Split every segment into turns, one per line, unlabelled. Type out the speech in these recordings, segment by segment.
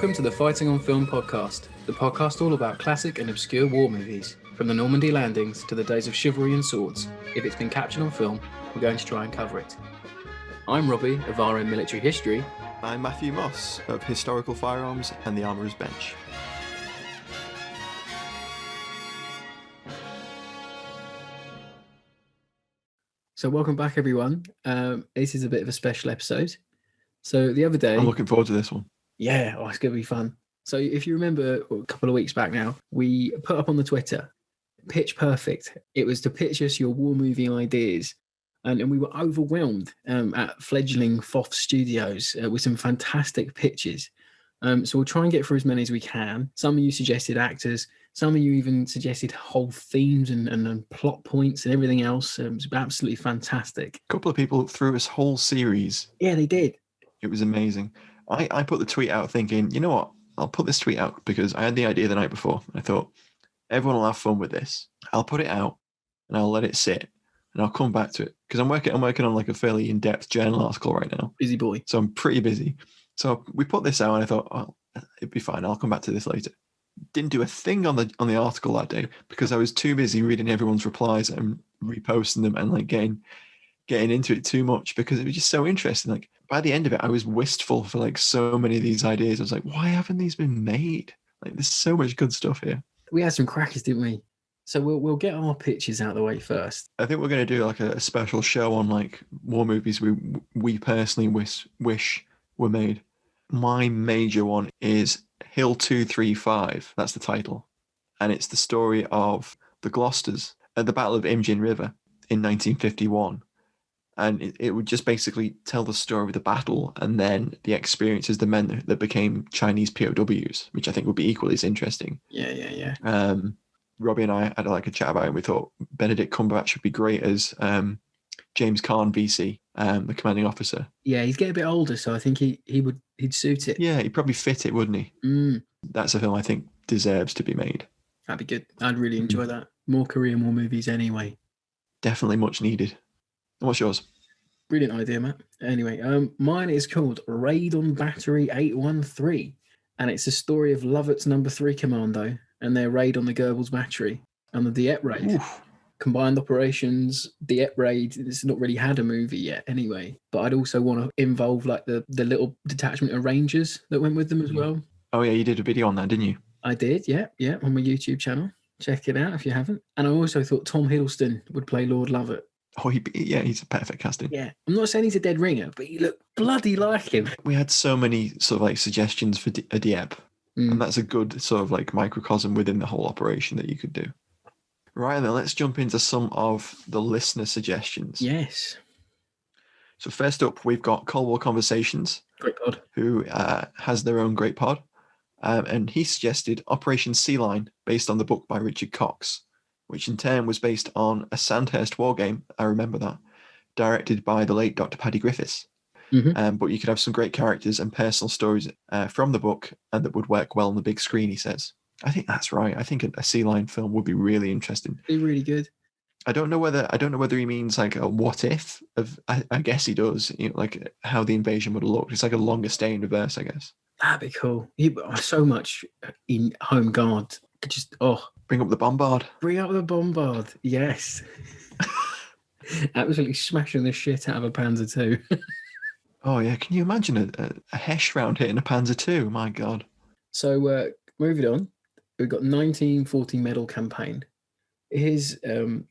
Welcome to the Fighting on Film podcast, the podcast all about classic and obscure war movies, from the Normandy landings to the days of chivalry and swords. If it's been captured on film, we're going to try and cover it. I'm Robbie of RM Military History.
I'm Matthew Moss of Historical Firearms and the Armourer's Bench.
So welcome back, everyone. This is a bit of a special episode. So the other day...
I'm looking forward to this one.
Yeah, it's going to be fun. So if you remember a couple of weeks back now, we put up on the Twitter, Pitch Perfect. It was to pitch us your war movie ideas. And we were overwhelmed at fledgling FOF Studios with some fantastic pitches. So we'll try and get through as many as we can. Some of you suggested actors. Some of you even suggested whole themes and plot points and everything else. It was absolutely fantastic.
A couple of people threw us whole series.
Yeah, they did.
It was amazing. I put the tweet out thinking, you know what? I'll put this tweet out because I had the idea the night before. I thought, everyone will have fun with this. I'll put it out and I'll let it sit and I'll come back to it. Because I'm working on like a fairly in-depth journal article right now.
Busy boy.
So I'm pretty busy. So we put this out and I thought, oh, it'd be fine. I'll come back to this later. Didn't do a thing on the article that day because I was too busy reading everyone's replies and reposting them and like getting into it too much because it was just so interesting. Like by the end of it, I was wistful for like so many of these ideas. I was like, why haven't these been made? Like there's so much good stuff here.
We had some crackers, didn't we? So we'll get our pitches out of the way first.
I think we're going to do like a special show on like war movies we personally wish were made. My major one is Hill 235. That's the title. And it's the story of the Gloucesters at the Battle of Imjin River in 1951. And it would just basically tell the story of the battle and then the experiences of the men that became Chinese POWs, which I think would be equally as interesting.
Yeah.
Robbie and I had like a chat about it and we thought Benedict Cumberbatch would be great as James Caan VC, the commanding officer.
Yeah, he's getting a bit older, so I think he'd suit it.
Yeah, he'd probably fit it, wouldn't he? That's a film I think deserves to be made.
That'd be good. I'd really enjoy that. More Korean war movies anyway.
Definitely much needed. What's yours?
Brilliant idea, Matt. Anyway, mine is called Raid on Battery 813, and it's a story of Lovett's No. 3 Commando and their raid on the Goebbels Battery and the Dieppe Raid.
Oof.
Combined operations, Dieppe Raid. It's not really had a movie yet anyway, but I'd also want to involve like the little detachment of Rangers that went with them as well.
Oh yeah, you did a video on that, didn't you?
I did, yeah, on my YouTube channel. Check it out if you haven't. And I also thought Tom Hiddleston would play Lord Lovett.
Oh, he's a perfect casting.
Yeah, I'm not saying he's a dead ringer, but he looked bloody like him.
We had so many sort of like suggestions for a Dieppe, and that's a good sort of like microcosm within the whole operation that you could do. Right, then let's jump into some of the listener suggestions.
Yes.
So first up, we've got Cold War Conversations.
Great pod.
Who has their own great pod. And he suggested Operation Sea Lion based on the book by Richard Cox, which in turn was based on a Sandhurst war game, I remember that, directed by the late Dr. Paddy Griffiths. But you could have some great characters and personal stories from the book and that would work well on the big screen, he says. I think that's right. I think a Sea Lion film would be really interesting.
Be really good.
I don't know whether he means like a what if of. I guess he does. You know, like how the invasion would have looked. It's like a longer stay in reverse, I guess.
That'd be cool. So much in Home Guard. Just
bring up the bombard.
Bring up the bombard. Yes. Absolutely smashing the shit out of a Panzer II.
Oh yeah, can you imagine a Hesh round hitting a Panzer II? My God.
So moving on, we've got 1940 Medal Campaign. His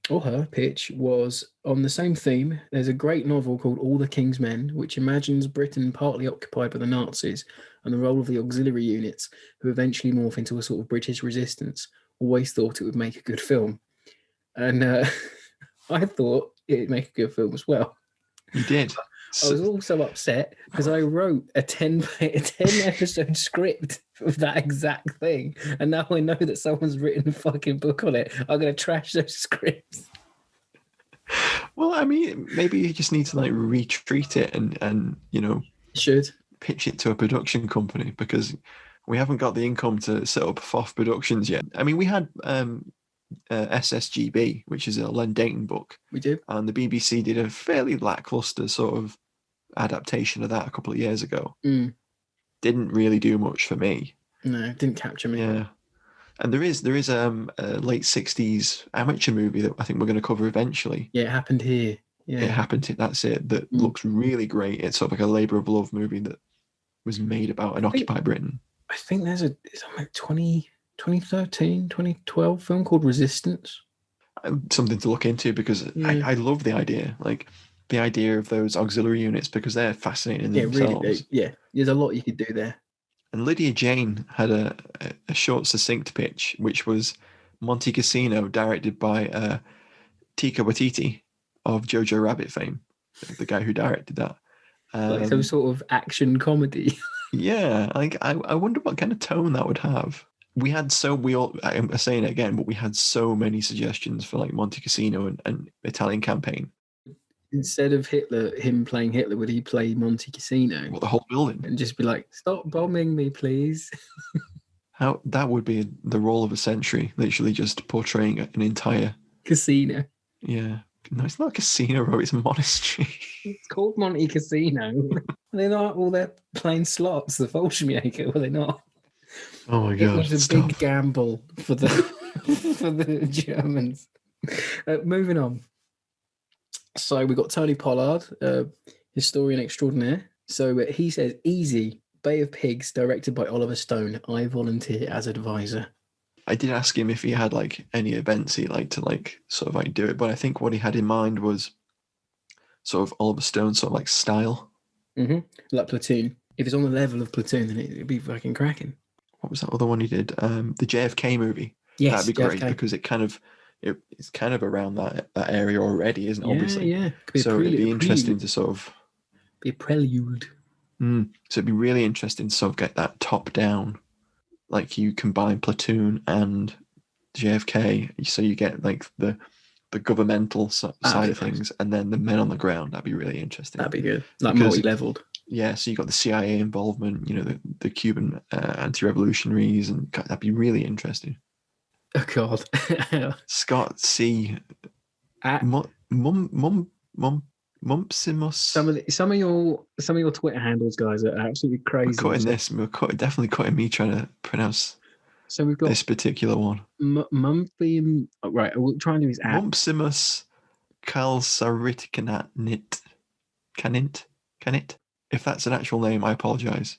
or her pitch was on the same theme. There's a great novel called All the King's Men, which imagines Britain partly occupied by the Nazis and the role of the auxiliary units, who eventually morph into a sort of British resistance. Always thought it would make a good film. And I thought it'd make a good film as well.
You did.
I was also upset because I wrote a 10 episode script of that exact thing. And now I know that someone's written a fucking book on it. I'm going to trash those scripts.
Well, I mean, maybe you just need to like retreat it and you know, pitch it to a production company because we haven't got the income to set up FOF Productions yet. I mean, we had SSGB, which is a Len Dayton book.
We do.
And the BBC did a fairly lackluster sort of adaptation of that a couple of years ago. didn't really do much for me.
No, it didn't capture me.
Yeah. And there is a late 60s amateur movie that I think we're going to cover eventually.
Yeah, it happened here. Yeah.
It happened to, that's it, that looks really great. It's sort of like a labour of love movie that was made about an occupied Britain.
I think there's it's like 2013, 2012 film called Resistance.
Something to look into, because I love the idea. Like the idea of those auxiliary units, because they're fascinating in themselves.
Really, there's a lot you could do there.
And Lydia Jane had a short, succinct pitch, which was Monte Cassino, directed by Taika Waititi of Jojo Rabbit fame, the guy who directed that.
Like some sort of action comedy.
Yeah, like I wonder what kind of tone that would have. We had I'm saying it again, but we had so many suggestions for like Monte Cassino and Italian Campaign.
Instead of him playing Hitler, would he play Monte Cassino?
Well, the whole building.
And just be like, stop bombing me, please.
How that would be the role of a century, literally just portraying an entire
casino.
Yeah. No, it's not a casino, bro. It's a monastery.
It's called Monte Cassino. They're not all they're playing slots, the Fallschirmjäger, were they not?
Oh my god.
It was a big gamble for the for the Germans. Moving on. So we got Tony Pollard, historian extraordinaire. So he says, easy, Bay of Pigs, directed by Oliver Stone. I volunteer as advisor.
I did ask him if he had like any events he'd like to like sort of like do it, but I think what he had in mind was sort of Oliver Stone sort of like style.
Mm-hmm. Like Platoon. If it's on the level of Platoon, then it'd be fucking cracking.
What was that other one he did? The JFK movie.
Yes,
that'd be
JFK.
Great, because it's kind of around that area already, isn't it?
Yeah,
obviously?
Yeah.
So it'd be interesting to sort of
be a prelude.
So it'd be really interesting to sort of get that top down, like you combine Platoon and JFK, so you get like the governmental side of things, and then the men on the ground. That'd be really interesting.
That'd be good, like multi-leveled.
Yeah, so you got the CIA involvement, you know, the Cuban anti-revolutionaries, and that'd be really interesting.
Oh God,
Scott C. Mumpsimus.
Some of your Twitter handles, guys, are absolutely crazy.
Definitely cutting me trying to pronounce.
So we've got
this particular one.
Mumpy. Right, we'll try and do his app.
Mumpsimus Kalsaritkanit. Canit. If that's an actual name, I apologise.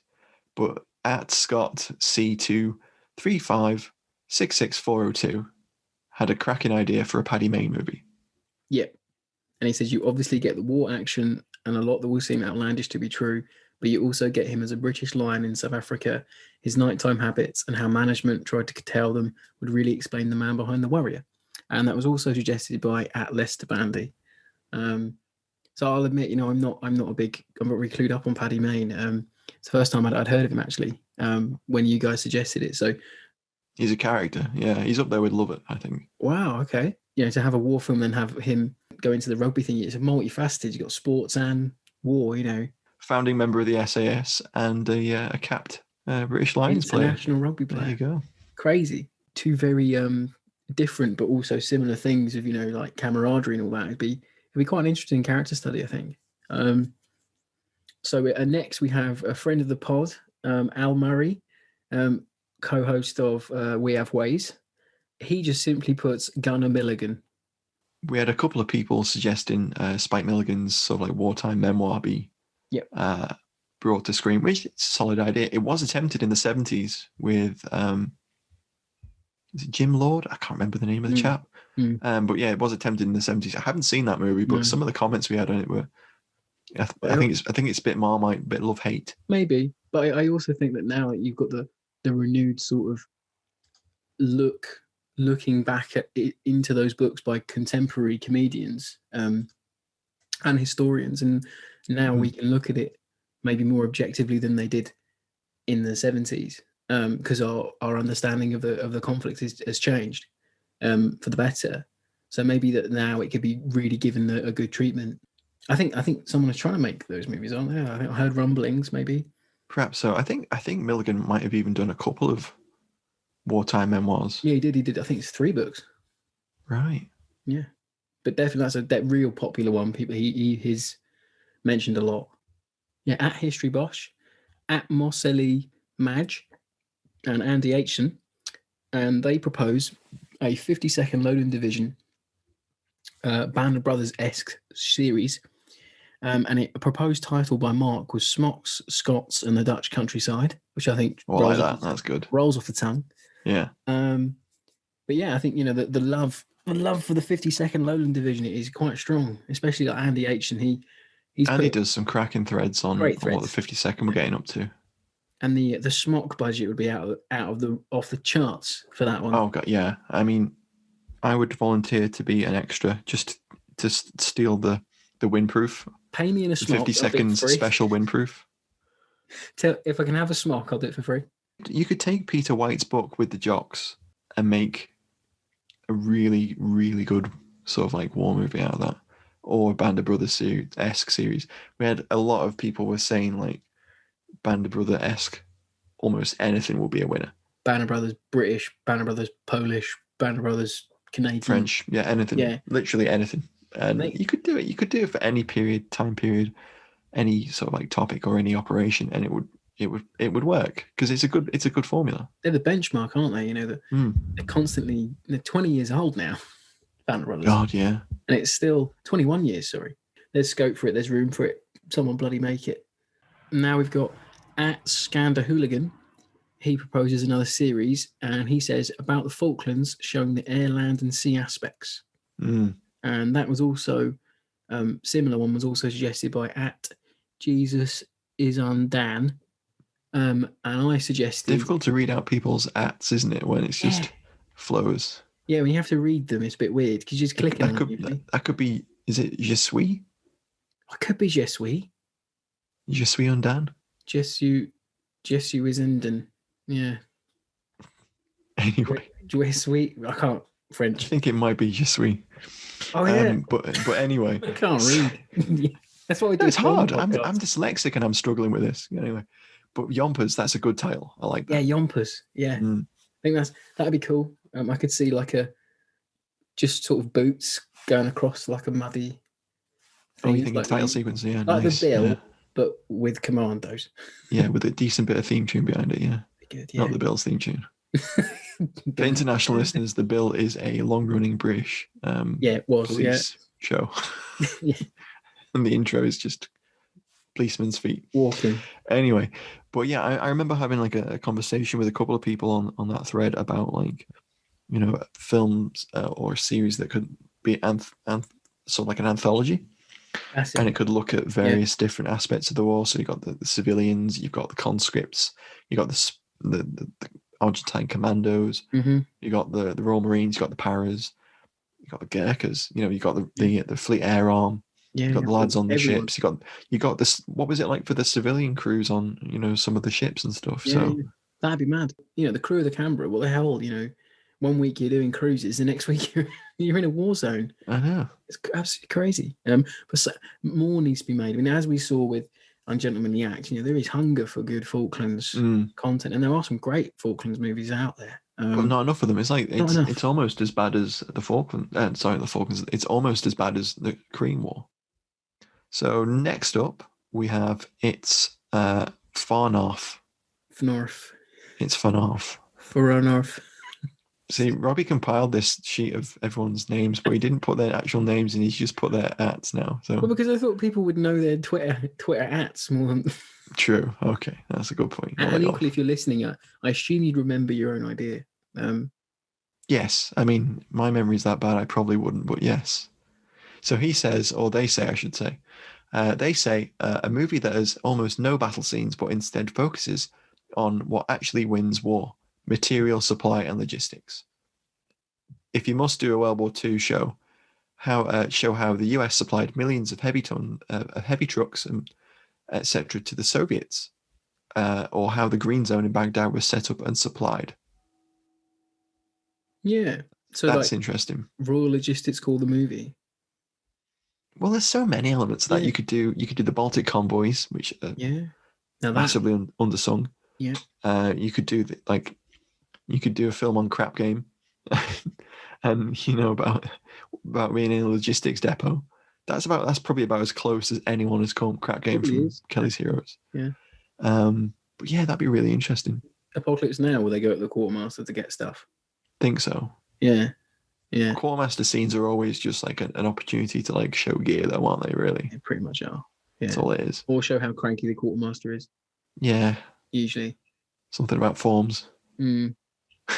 But at Scott C2 3566402 had a cracking idea for a Paddy Mayne movie.
Yep. And he says you obviously get the war action and a lot that will seem outlandish to be true, but you also get him as a British lion in South Africa, his nighttime habits and how management tried to curtail them would really explain the man behind the warrior. And that was also suggested by at Lester Bandy. So I'll admit, you know, I'm not really clued up on Paddy Mayne. It's the first time I'd heard of him actually, when you guys suggested it. So
he's a character. Yeah, he's up there with Lovett, I think.
Wow, okay. You know, to have a war film and have him go into the rugby thing, it's multifaceted. You've got sports and war, you know.
Founding member of the SAS and a capped British Lions player.
International rugby player.
There you go. Crazy.
Two very different but also similar things of, you know, like camaraderie and all that. It'd be quite an interesting character study, I think. So next we have a friend of the pod, Al Murray, co-host of We Have Ways. He just simply puts Gunnar Milligan.
We had a couple of people suggesting Spike Milligan's sort of like wartime memoir be brought to screen, which is a solid idea. It was attempted in the 70s with is it Jim Lord? I can't remember the name of the chap. But yeah, it was attempted in the 70s. I haven't seen that movie, but some of the comments we had on it were I think it's a bit Marmite, a bit love-hate. Maybe.
But I also think that now you've got the renewed sort of looking back into those books by contemporary comedians and historians, and now we can look at it maybe more objectively than they did in the 70s, because our understanding of the conflict has changed for the better. So maybe that now it could be really given a good treatment. I think someone is trying to make those movies, aren't they? I think I heard rumblings, maybe.
Perhaps so. I think Milligan might have even done a couple of wartime memoirs.
Yeah, he did. I think it's 3 books.
Right.
Yeah, but definitely that's that real popular one. People he's mentioned a lot. Yeah, at History Bosch, at Moselly Madge and Andy Aitchen, and they propose a 50-second loading division Band of Brothers-esque series. And a proposed title by Mark was Smocks, Scots, and the Dutch Countryside, which I think
like that. That's good.
Rolls off the tongue.
Yeah.
But yeah, I think the love for the 50-second loading division is quite strong, especially like Andy H. And he
does some cracking threads on what the 50-second we're getting up to.
And the Smock budget would be off the charts for that one.
Oh god, yeah. I mean, I would volunteer to be an extra just to steal the windproof.
Pay me in a smock.
50 seconds special windproof.
If I can have a smock, I'll do it for free.
You could take Peter White's book with the jocks and make a really, really good sort of like war movie out of that, or Band of Brothers-esque series. We had a lot of people were saying like Band of Brothers-esque, almost anything will be a winner.
Band of Brothers British, Band of Brothers Polish, Band of Brothers Canadian,
French, yeah, anything, literally anything. And you could do it. You could do it for any time period, any sort of like topic or any operation, and it would work because it's a good formula.
They're the benchmark, aren't they? They're constantly 20 years old now. Band of Brothers.
God, yeah.
And it's still 21 years. Sorry, there's scope for it. There's room for it. Someone bloody make it. Now we've got at Scander Hooligan. He proposes another series, and he says about the Falklands, showing the air, land, and sea aspects. And that was also similar one was also suggested by at Jesus is Undan. And I suggested
difficult to read out people's ats, isn't it? When it's just flows.
Yeah, when you have to read them, it's a bit weird because you're just clicking on them.
That could be. Is it Je suis?
It could be Je suis.
Je suis Undan.
Je suis is Undan. Yeah.
Anyway.
Je suis. I can't French.
I think it might be Je suis.
Oh yeah.
But anyway.
I can't read. That's what we do.
It's hard. I'm dyslexic and I'm struggling with this. Anyway. But Yompers, that's a good title. I like that.
Yeah, Yompers. Yeah. I think that'd be cool. I could see like just sort of boots going across like a muddy
thing. Oh, you think like title sequence? Yeah,
like
nice.
The Bill, but with commandos.
Yeah, with a decent bit of theme tune behind it. Yeah.
Good, yeah.
Not the Bill's theme tune. For international listeners, the Bill is a long-running British police show.
Yeah.
And the intro is just policeman's feet
walking.
Anyway, but yeah, I remember having like a conversation with a couple of people on that thread about like, films or series that could be sort of like an anthology. And it could look at various different aspects of the war. So you've got the civilians, you've got the conscripts, you've got the Argentine commandos, you've got the Royal Marines, you've got the paras, you've got the Gurkhas, you've got the Fleet Air Arm. Yeah, you got the lads on the ships. You got this. What was it like for the civilian crews on some of the ships and stuff? So
that'd be mad. The crew of the Canberra. What the hell? 1 week you're doing cruises, the next week you're in a war zone.
I know.
It's absolutely crazy. But more needs to be made. I mean, as we saw with Ungentlemanly Act, there is hunger for good Falklands content, and there are some great Falklands movies out there.
But not enough of them. It's like it's almost as bad as the Falklands. The Falklands. It's almost as bad as the Korean War. So next up, we have It's Far North. It's Far North.
Far North.
See, Robbie compiled this sheet of everyone's names, but he didn't put their actual names and he's just put their ats now. So
well, because I thought people would know their Twitter ats more than...
True. Okay, that's a good point.
And equally, if you're listening, I assume you'd remember your own idea.
Yes. I mean, my memory's that bad, I probably wouldn't, but yes. So he says, or they say, I should say, they say a movie that has almost no battle scenes, but instead focuses on what actually wins war: material supply and logistics. If you must do a World War II show how the US supplied millions of heavy trucks and etc. to the Soviets, or how the Green Zone in Baghdad was set up and supplied.
Yeah, so
that's interesting.
Raw logistics call the movie.
Well, there's so many elements that you could do. You could do the Baltic convoys, which are massively undersung.
Yeah.
You could do you could do a film on Crap Game, and about being in a logistics depot. That's probably about as close as anyone has come. Crap Game from Kelly's Heroes.
Yeah.
But yeah, that'd be really interesting.
Apocalypse Now, will they go to the quartermaster to get stuff?
Think so.
Yeah.
Quartermaster scenes are always just like an opportunity to like show gear, though, aren't they? Really,
They pretty much are. Yeah.
that's all it is.
Or show how cranky the quartermaster is.
Yeah,
Usually.
something about forms.
No,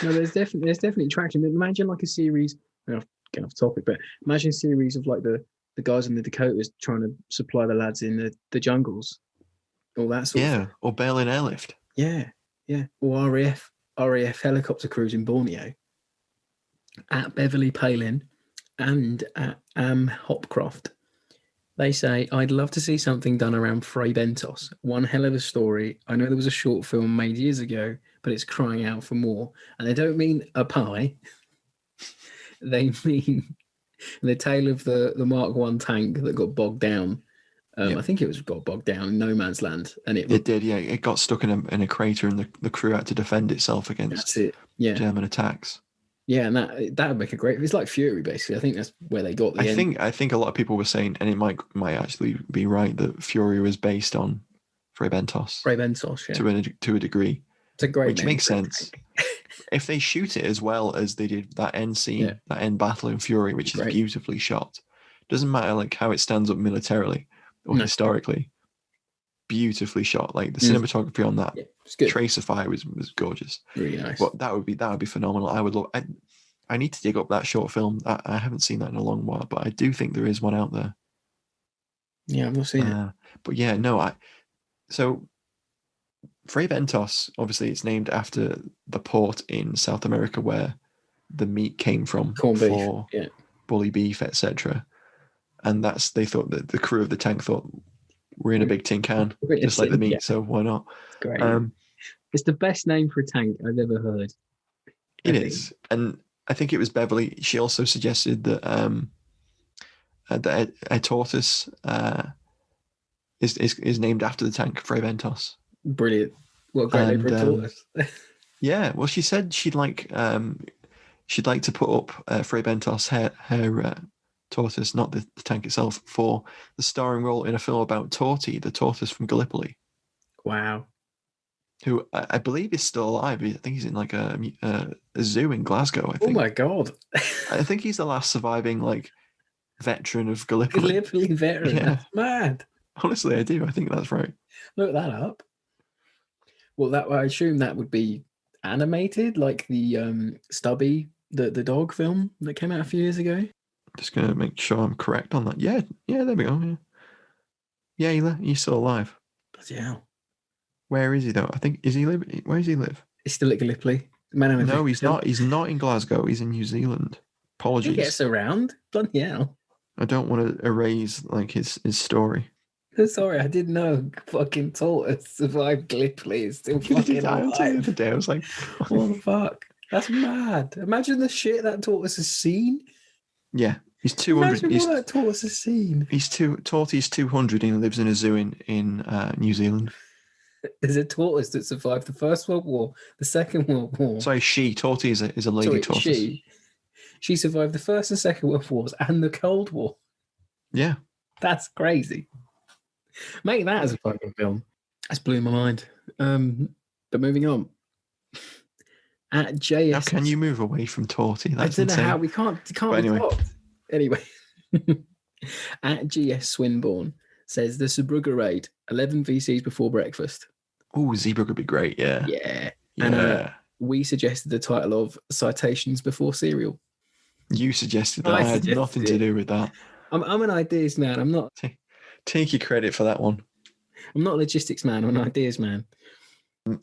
there's definitely traction. Imagine like a series. I'm getting off topic, but imagine a series of like the guys in the Dakotas trying to supply the lads in the jungles, all that sort of thing.
Or Berlin Airlift.
Yeah. Or RAF helicopter crews in Borneo, at Beverly Palin, and at Hopcroft. They say, I'd love to see something done around Fray Bentos. One hell of a story. I know there was a short film made years ago, but it's crying out for more. And they don't mean a pie. They mean the tale of the Mark I tank that got bogged down. I think it got bogged down in no man's land. And
it did, yeah. It got stuck in a crater and the crew had to defend itself against German attacks.
Yeah, and that would make a great. It's like Fury, basically. I think that's where they got the.
I think a lot of people were saying, and it might actually be right, that Fury was based on Fray Bentos.
Fray Bentos, yeah.
To a degree.
It's a great.
Which makes sense. If they shoot it as well as they did that end scene, that end battle in Fury, which is beautifully shot, doesn't matter like how it stands up militarily or historically. Beautifully shot, like the cinematography on that Tracer Fire was gorgeous,
really nice.
But that would be phenomenal. I would love. I need to dig up that short film. I haven't seen that in a long while, but I do think there is one out there.
Yeah, I've not seen it.
But yeah, no. So Fray Bentos, obviously, it's named after the port in South America where the meat came from for bully beef, etc. And they thought that the crew of the tank thought, we're in a big tin can, just like the meat, so why not?
Great. It's the best name for a tank I've ever heard.
It is. And I think it was Beverly. She also suggested that a tortoise is named after the tank, Fray Bentos.
Brilliant. What a great name for a tortoise.
Yeah, well, she said she'd like to put up Fray Bentos, her tortoise, not the tank itself, for the starring role in a film about Torty, the tortoise from Gallipoli.
Wow.
Who I believe is still alive. I think he's in like a zoo in Glasgow, I think.
Oh my God.
I think he's the last surviving like veteran of Gallipoli.
Gallipoli veteran, that's mad.
Honestly, I do. I think that's right.
Look that up. Well, I assume that would be animated, like the Stubby, the dog film that came out a few years ago.
Just going to make sure I'm correct on that. Yeah, there we go. Yeah, he's still alive.
Bloody hell.
Where is he though? I think where does he live?
He's still at Gallipoli.
No, he's not. He's not in Glasgow. He's in New Zealand. Apologies.
He gets around. Bloody hell.
I don't want to erase like his story.
Sorry, I didn't know fucking tortoise survived Gallipoli. It's still fucking alive.
The other day, I was like,
what the fuck? That's mad. Imagine the shit that tortoise has seen.
Yeah, he's 200.
Imagine what that tortoise has seen.
Torty's 200 and he lives in a zoo in New Zealand.
There's a tortoise that survived the First World War, the Second World War.
Sorry, Torty is a lady tortoise.
She survived the First and Second World Wars and the Cold War.
Yeah.
That's crazy. Make that as a fucking film. That's blew my mind. But moving on. At JS.
How can you move away from Torty?
That's I don't know how we can't
anyway.
Anyway. At GS Swinburne says the Zeebrugge raid, 11 VCs before breakfast.
Oh, Zeebrugge would be great, yeah.
Yeah. And we suggested the title of Citations Before Cereal.
You suggested that. I had nothing to do with that.
I'm an ideas man. I'm not.
Take your credit for that one.
I'm not a logistics man. I'm an ideas man.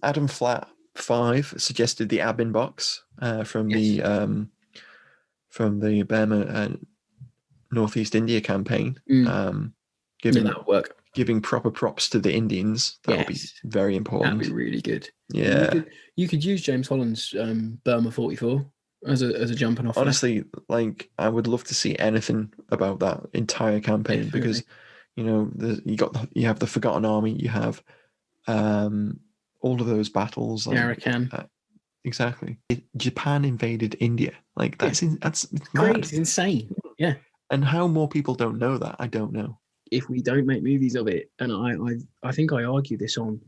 Adam Flat 5 suggested the Abin box from the Burma Northeast India campaign.
That'll work.
Giving proper props to the Indians. That would be very important.
That'd be really good.
Yeah.
You could use James Holland's Burma 44 as a jumping off.
Honestly, like I would love to see anything about that entire campaign because you have the Forgotten Army, you have all of those battles.
Arakan.
Exactly. Japan invaded India. Like that's
great. It's insane. Yeah.
And how more people don't know that, I don't know.
If we don't make movies of it, and I think I argue this on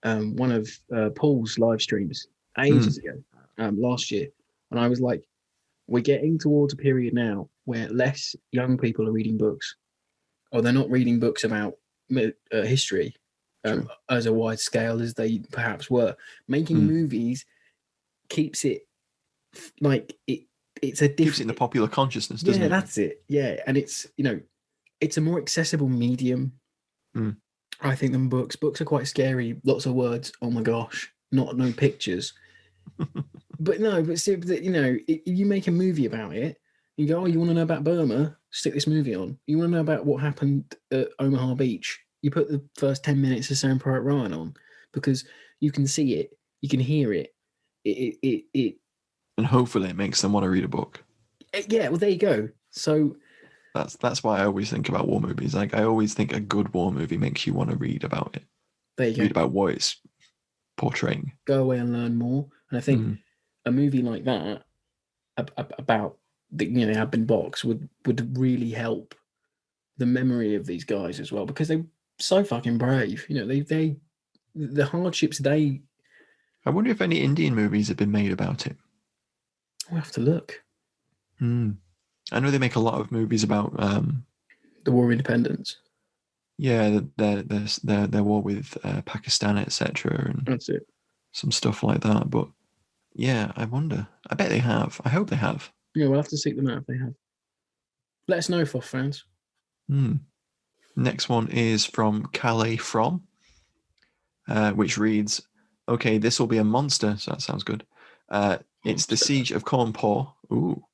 one of Paul's live streams ages ago, last year, and I was like, we're getting towards a period now where less young people are reading books, or they're not reading books about history as a wide scale as they perhaps were. Making movies keeps it like it's a different.
Keeps it in the popular consciousness, doesn't
Yeah,
it?
that's it. Yeah, and it's it's a more accessible medium. I think than books. Books are quite scary. Lots of words. Oh my gosh, no pictures. But you make a movie about it. You go, oh, you want to know about Burma? Stick this movie on. You want to know about what happened at Omaha Beach? You put the first 10 minutes of Saving Private Ryan on, because you can see it, you can hear it.
And hopefully it makes them want to read a book.
Yeah, well, there you go. So
that's why I always think about war movies. Like, I always think a good war movie makes you want to read about it.
There you go.
Read about what it's portraying.
Go away and learn more. And I think a movie like that about the Abin box would really help the memory of these guys as well, because they're so fucking brave. They the hardships they.
I wonder if any Indian movies have been made about it.
We'll have to look.
I know they make a lot of movies about
the War of Independence.
Yeah, their war with Pakistan, etc., and
That's it.
Some stuff like that. But yeah, I wonder. I bet they have. I hope they have.
Yeah, we'll have to seek them out if they have. Let us know, FOF fans.
Next one is from Calais From, which reads, "Okay, this will be a monster." So that sounds good. It's the Siege of Cawnpore. Ooh.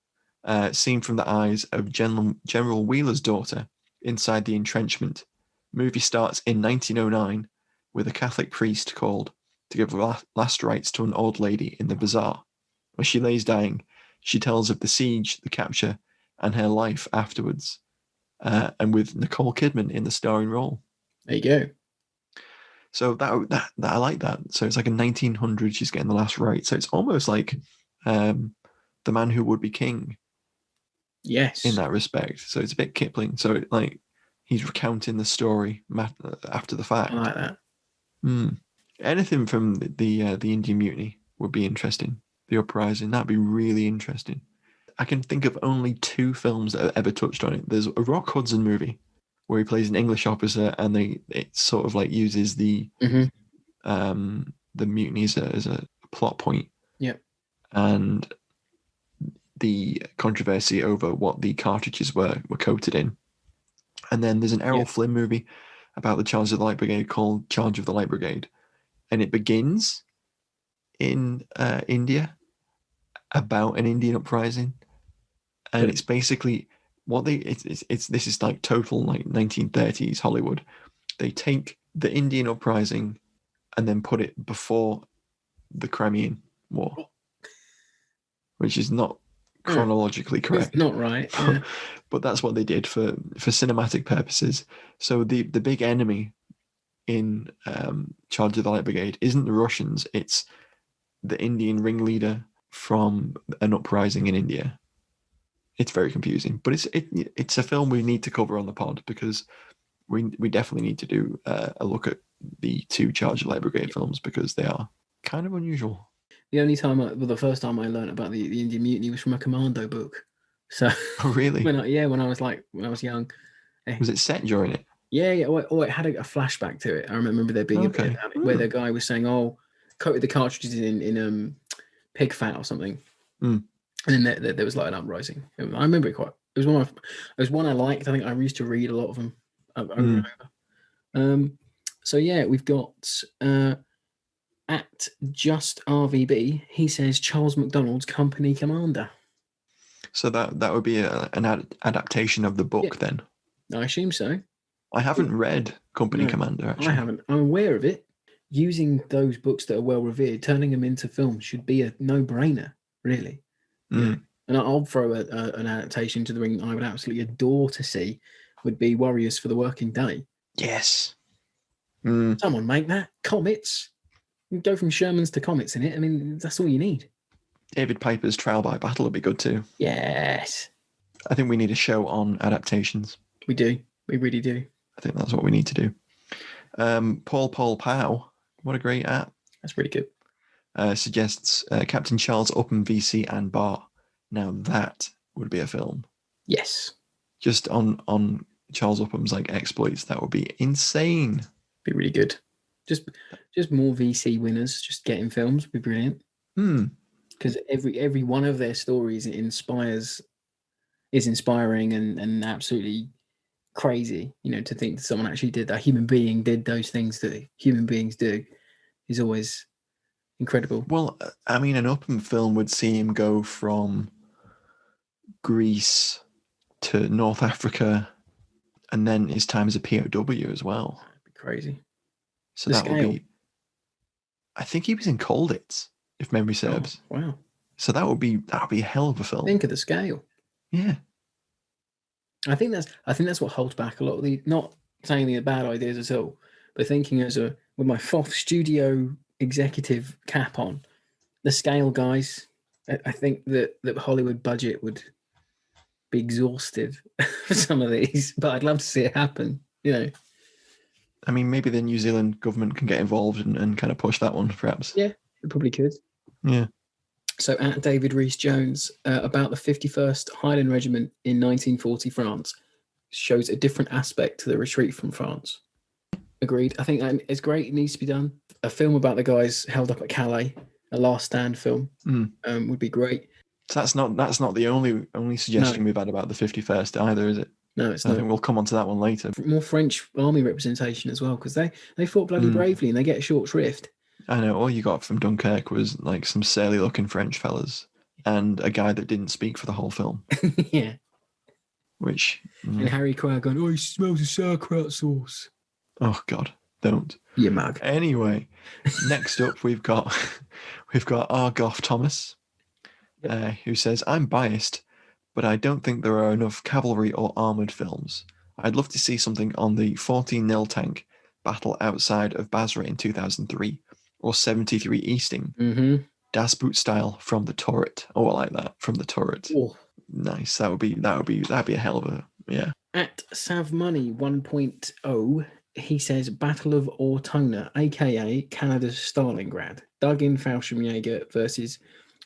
Seen from the eyes of General Wheeler's daughter inside the entrenchment. Movie starts in 1909 with a Catholic priest called to give last rites to an old lady in the bazaar. As she lays dying, she tells of the siege, the capture, and her life afterwards. And with Nicole Kidman in the starring role.
There you go.
So that I like that. So it's like in 1900 she's getting the last rites. So it's almost like The Man Who Would Be King.
Yes.
In that respect. So it's a bit Kipling. So he's recounting the story after the fact.
I like that.
Anything from the Indian Mutiny would be interesting. The Uprising, that'd be really interesting. I can think of only 2 films that have ever touched on it. There's a Rock Hudson movie where he plays an English officer, and it sort of like uses the mutiny as a plot point.
Yep.
And the controversy over what the cartridges were coated in. And then there's an Errol Flynn movie about the Charge of the Light Brigade called Charge of the Light Brigade. And it begins in India about an Indian uprising. And it's basically this is like total like 1930s Hollywood. They take the Indian uprising and then put it before the Crimean War, which is not chronologically correct.
It's not right. Yeah.
But that's what they did for cinematic purposes. So the big enemy in Charge of the Light Brigade isn't the Russians, it's the Indian ringleader from an uprising in India. It's very confusing, but it's a film we need to cover on the pod, because we definitely need to do a look at the 2 Charge of the Light Brigade films, because they are kind of unusual.
The first time I learned about the Indian Mutiny was from a Commando book. So
oh really?
when I was young.
Was it set during it?
Yeah. It had a flashback to it. I remember there being a bit about it, where the guy was saying, "Oh, coated the cartridges in pig fat or something," and then there was like an uprising. I remember it quite. It was one I liked. I think I used to read a lot of them over and over. So yeah, we've got at Just RVB. He says Charles McDonald's Company Commander.
So that would be an adaptation of the book then.
I assume so.
I haven't read Company Commander, actually.
I haven't. I'm aware of it. Using those books that are well revered, turning them into film should be a no-brainer, really. Yeah. And I'll throw an adaptation to the ring I would absolutely adore to see, would be Warriors for the Working Day.
Yes.
Someone make that. Comets. You go from Shermans to comets in it. I mean, that's all you need.
David Piper's Trial by Battle would be good too.
Yes.
I think we need a show on adaptations.
We do. We really do.
I think that's what we need to do. Paul Pow What a great app.
That's pretty good.
Suggests Captain Charles Upham, VC, and Bar. Now that would be a film.
Yes.
Just on Charles Upham's like exploits, that would be insane.
Be really good. Just more VC winners just getting films would be brilliant. Because every one of their stories is inspiring and absolutely crazy. To think that someone actually did that, a human being did those things that human beings do, is always incredible.
Well, I mean, an Upham film would see him go from Greece to North Africa, and then his time as a POW as well.
That'd be crazy.
So that would be. I think he was in Colditz, if memory serves.
Oh, wow.
So that would be a hell of a film.
Think of the scale.
Yeah.
I think that's what holds back a lot of the, not saying the bad ideas at all, but thinking with my FOF studio executive cap on, the scale guys, I think that Hollywood budget would be exhausted for some of these, but I'd love to see it happen,
I mean, maybe the New Zealand government can get involved and kind of push that one, perhaps.
Yeah, it probably could.
Yeah.
So at David Rhys-Jones, about the 51st Highland Regiment in 1940 France, shows a different aspect to the retreat from France. Agreed. I think it's great. It needs to be done. A film about the guys held up at Calais, a Last Stand film, would be great.
So that's not the only suggestion we've had about the 51st either, is it?
No, it's
I
not.
think we'll come on to that one later.
More French army representation as well, because they fought bloody bravely and they get a short shrift.
I know, all you got from Dunkirk was like some surly looking French fellas and a guy that didn't speak for the whole film.
Yeah.
Which
and Harry Cragg going, "Oh, he smells of sauerkraut sauce."
Oh God, don't.
You mug.
Anyway, next up we've got Argoff Thomas, who says, "I'm biased, but I don't think there are enough cavalry or armoured films. I'd love to see something on the 14 nil tank battle outside of Basra in 2003, or 73 Easting. Das Boot style from the turret." Oh, I like that, from the turret.
Oh.
Nice. That'd be a hell of a, yeah.
At Sav Money 1.0, he says Battle of Ortona, aka Canada's Stalingrad. Dug in Fallschirmjäger versus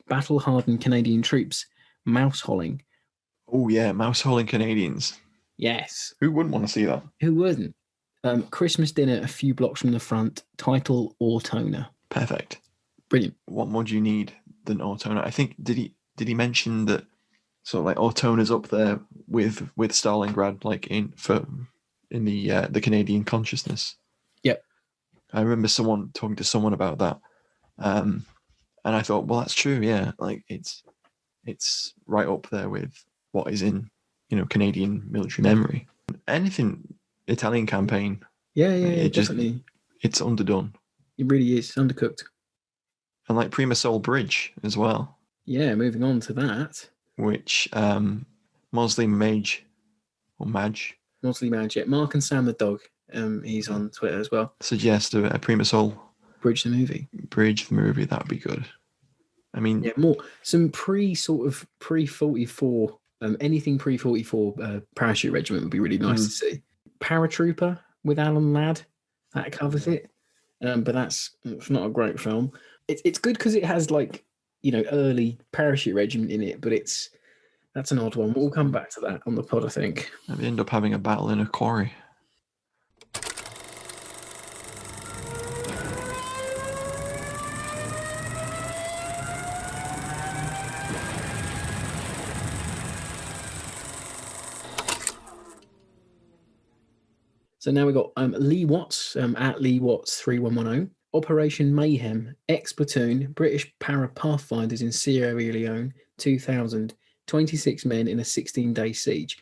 battle-hardened Canadian troops. Mouse holing.
Oh yeah, mouse holing Canadians.
Yes.
Who wouldn't want to see that?
Who wouldn't? Christmas dinner a few blocks from the front. Title Ortona.
Perfect.
Brilliant.
What more do you need than Ortona? I think did he mention that sort of like Ortona's up there with Stalingrad, like in the Canadian consciousness?
Yep.
I remember talking to someone about that, and I thought, well, that's true. Yeah, like it's right up there with what is in Canadian military memory. Anything Italian campaign.
Yeah, definitely.
It's underdone.
It really is undercooked.
And like Prima Sol Bridge as well.
Yeah, moving on to that.
Which Mosley Mage or Madge.
Mosley Madge, yeah. Mark and Sam the dog. He's on Twitter as well.
Suggest a Prima Sol
Bridge the movie.
Bridge the movie, that would be good. I mean,
yeah, some pre-44, anything pre-44 parachute regiment would be really nice to see. Paratrooper with Alan Ladd, that covers it. But it's not a great film. It's good because it has early parachute regiment in it, but that's an odd one. We'll come back to that on the pod, I think.
And we end up having a battle in a quarry.
So now we've got Lee Watts at Lee Watts 3110. Operation Mayhem, ex-platoon, British para-pathfinders in Sierra Leone, 2000, 26 men in a 16-day siege.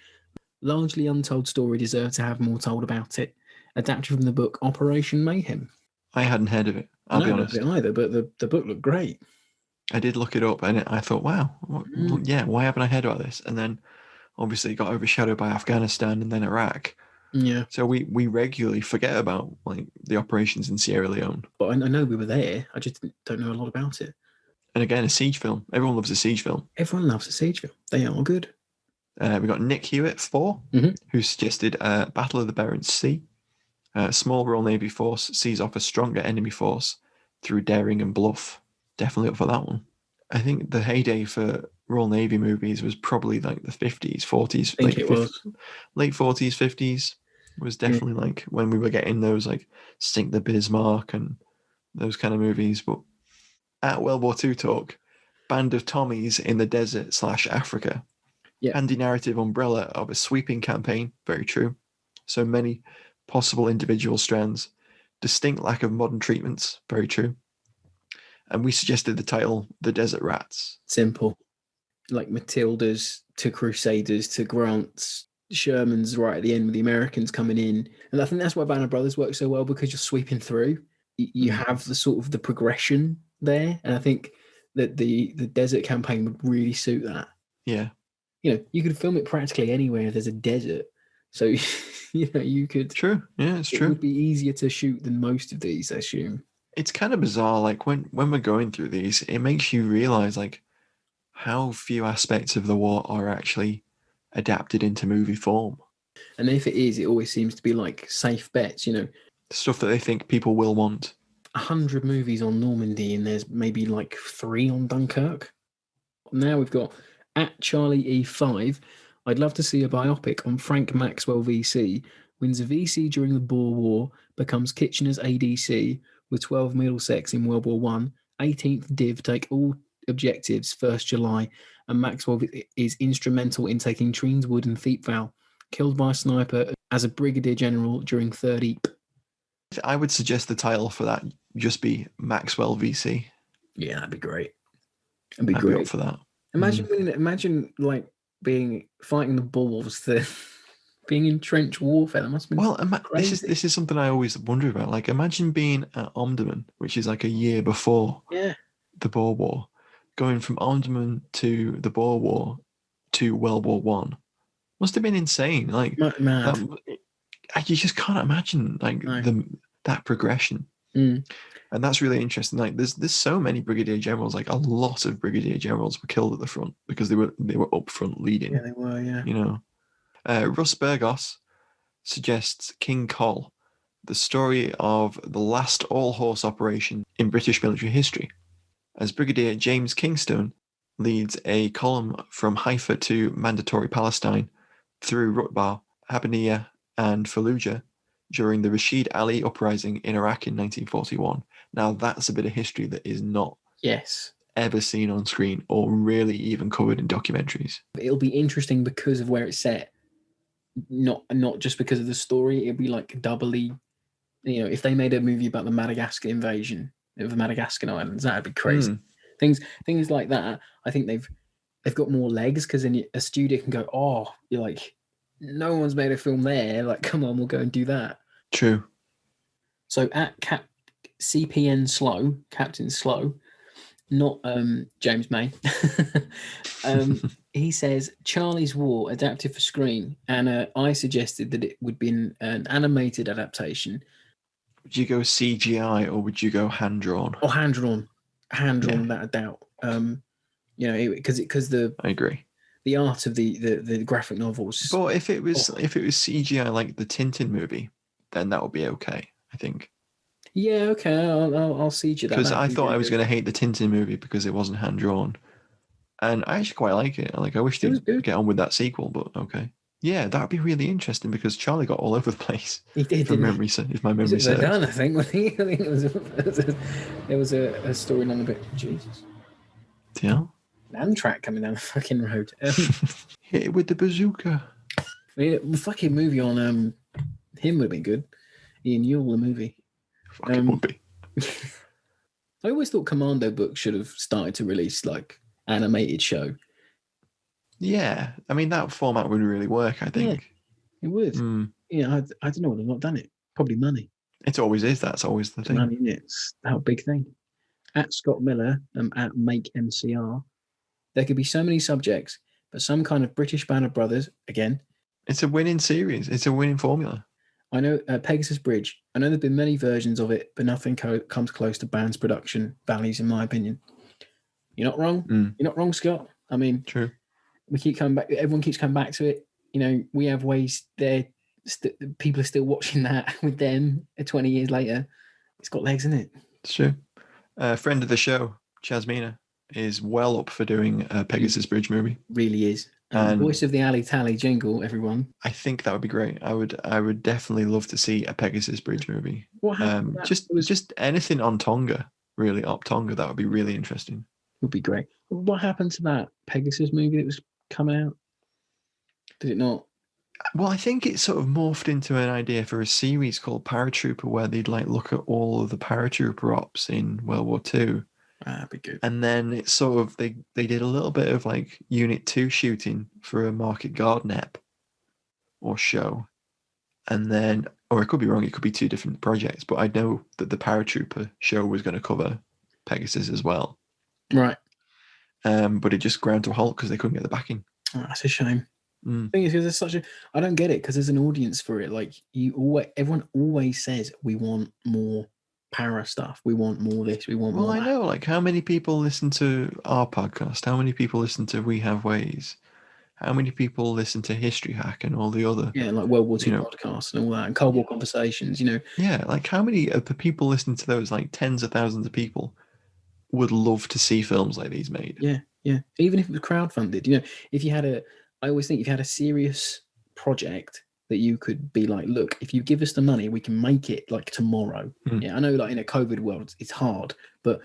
Largely untold story, deserved to have more told about it. Adapted from the book Operation Mayhem.
I hadn't heard of it, I'll be honest.
I hadn't heard of it either, but the book looked great.
I did look it up and I thought, wow, yeah, why haven't I heard about this? And then obviously it got overshadowed by Afghanistan and then Iraq.
Yeah.
So we regularly forget about the operations in Sierra Leone.
But I know we were there. I just don't know a lot about it.
And again, a siege film. Everyone loves a siege film.
Everyone loves a siege film. They are good.
We got Nick Hewitt 4, who suggested Battle of the Barents Sea. A small Royal Navy force sees off a stronger enemy force through daring and bluff. Definitely up for that one. I think the heyday for Royal Navy movies was probably like the 50s, 40s,
I think it was.
late 40s, 50s was definitely like when we were getting those like Sink the Bismarck and those kind of movies. But at World War II talk, Band of Tommies in the desert / Africa.
Yeah.
Handy narrative umbrella of a sweeping campaign, very true. So many possible individual strands. Distinct lack of modern treatments, very true. And we suggested the title The Desert Rats.
Simple. Like Matilda's to Crusaders to Grant's, Sherman's right at the end with the Americans coming in. And I think that's why Banner Brothers works so well, because you're sweeping through. You have the sort of the progression there. And I think that the desert campaign would really suit that.
Yeah.
You know, you could film it practically anywhere there's a desert. So, you know, you could.
True. Yeah, it's true.
It would be easier to shoot than most of these, I assume.
It's kind of bizarre. Like when we're going through these, it makes you realize like how few aspects of the war are actually adapted into movie form.
And if it is, it always seems to be like safe bets, you know.
Stuff that they think people will want.
100 movies on Normandy and there's maybe like 3 on Dunkirk. Now we've got at Charlie E5. I'd love to see a biopic on Frank Maxwell VC. Wins a VC during the Boer War, becomes Kitchener's ADC with 12 Middlesex in World War One. 18th Div take all objectives 1st July, and Maxwell is instrumental in taking Treens Wood and Thiepval. Killed by a sniper as a brigadier general during 3rd Eep.
I would suggest the title for that just be Maxwell VC.
Yeah, that'd be great. That'd be
I'd
great.
be up for that.
Imagine like fighting the Boers, being in trench warfare. That must have been crazy.
This is something I always wonder about. Like, imagine being at Omdurman, which is like a year before the Boer War, going from Omdurman to the Boer War to World War One. Must have been insane. Like, you just can't imagine like that progression. And that's really interesting. Like there's so many brigadier generals, like a lot of brigadier generals were killed at the front because they were up front leading.
Yeah, they were, yeah.
You know. Russ Burgos suggests King Col, the story of the last all-horse operation in British military history, as Brigadier James Kingstone leads a column from Haifa to Mandatory Palestine through Rutbah, Habaniya, and Fallujah during the Rashid Ali uprising in Iraq in 1941. Now, that's a bit of history that is not ever seen on screen or really even covered in documentaries.
It'll be interesting because of where it's set, not just because of the story. It'll be like doubly, you know, if they made a movie about the Madagascar invasion of the Madagascar Islands, that'd be crazy. Things like that. I think they've got more legs because then a studio can go, oh, you're like, no one's made a film there. Like, come on, we'll go and do that.
True.
So at CPN Slow, Captain Slow, not James May, he says Charlie's War adapted for screen, and I suggested that it would be an animated adaptation.
Would you go CGI or would you go hand drawn?
Or hand drawn, without a doubt. You know, because
I agree.
The art of the graphic novels.
But if it was CGI like the Tintin movie, then that would be okay, I think.
Yeah, okay, I'll siege you that.
Because I thought I was going to hate the Tintin movie because it wasn't hand drawn, and I actually quite like it. Like, I wish they'd get on with that sequel, but okay. Yeah, that would be really interesting because Charlie got all over the place.
He did.
From memory, if my memory serves.
I think. I think there was a storyline a bit. Jesus.
Yeah.
An Amtrak coming down the fucking road.
Hit it with the bazooka.
The fucking movie on him would have been good. Ian Yule, the movie.
Fucking would be.
I always thought Commando books should have started to release like animated show.
Yeah, I mean that format would really work. I think
it would. Yeah, I don't know why they've not done it. Probably money.
It always is. That's always the thing.
Money, it's that big thing. At Scott Miller, at Make MCR, there could be so many subjects, but some kind of British Band of Brothers again.
It's a winning series. It's a winning formula.
I know Pegasus Bridge. I know there've been many versions of it, but nothing comes close to Band's production values, in my opinion. You're not wrong. You're not wrong, Scott. I mean,
true.
We keep coming back. Everyone keeps coming back to it. You know, we have ways there people are still watching that with them 20 years later. It's got legs, isn't it?
It's true. Friend of the show, Chasmina, is well up for doing a Pegasus Bridge movie.
Really is.
And
voice of the Alley Tally jingle, everyone.
I think that would be great. I would definitely love to see a Pegasus Bridge movie.
What happened?
Just anything on Tonga, really, up Tonga. That would be really interesting.
Would be great. What happened to that Pegasus movie that was coming out? Did it not?
Well, I think it sort of morphed into an idea for a series called Paratrooper, where they'd like look at all of the paratrooper ops in World War II.
That'd be good.
And then it's sort of they did a little bit of like Unit 2 shooting for a Market Garden ep or show. And then, or it could be wrong, it could be two different projects, but I know that the Paratrooper show was going to cover Pegasus as well.
Right.
But it just ground to a halt because they couldn't get the backing.
Oh, that's a shame.
Mm.
The thing is, because there's such a, I don't get it because there's an audience for it. Like everyone always says we want more para stuff. We want more this. We want more.
Well, I know. Like, how many people listen to our podcast? How many people listen to We Have Ways? How many people listen to History Hack and all the other?
Yeah, like World War II podcasts and all that, and Cold War conversations.
Yeah, like how many of the people listening to those? Like tens of thousands of people would love to see films like these made.
Yeah. Even if it was crowdfunded, if you had I always think if you had a serious project that you could be like, look, if you give us the money, we can make it like tomorrow. Yeah, I know, like in a COVID world, it's hard, but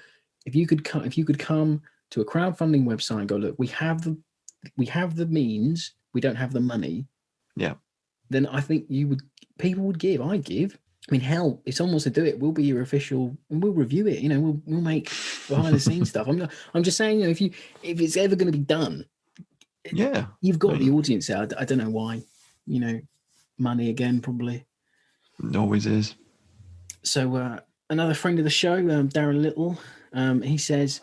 if you could come to a crowdfunding website and go, look, we have the means, we don't have the money.
Yeah.
Then I think people would give. I'd give. I mean, hell, if someone wants to do it, we'll be your official, and we'll review it. We'll make behind the scenes stuff. I'm just saying, if it's ever going to be done,
yeah,
you've got the audience there. I don't know why. Money again, probably.
It always is.
So another friend of the show, Darren Little, he says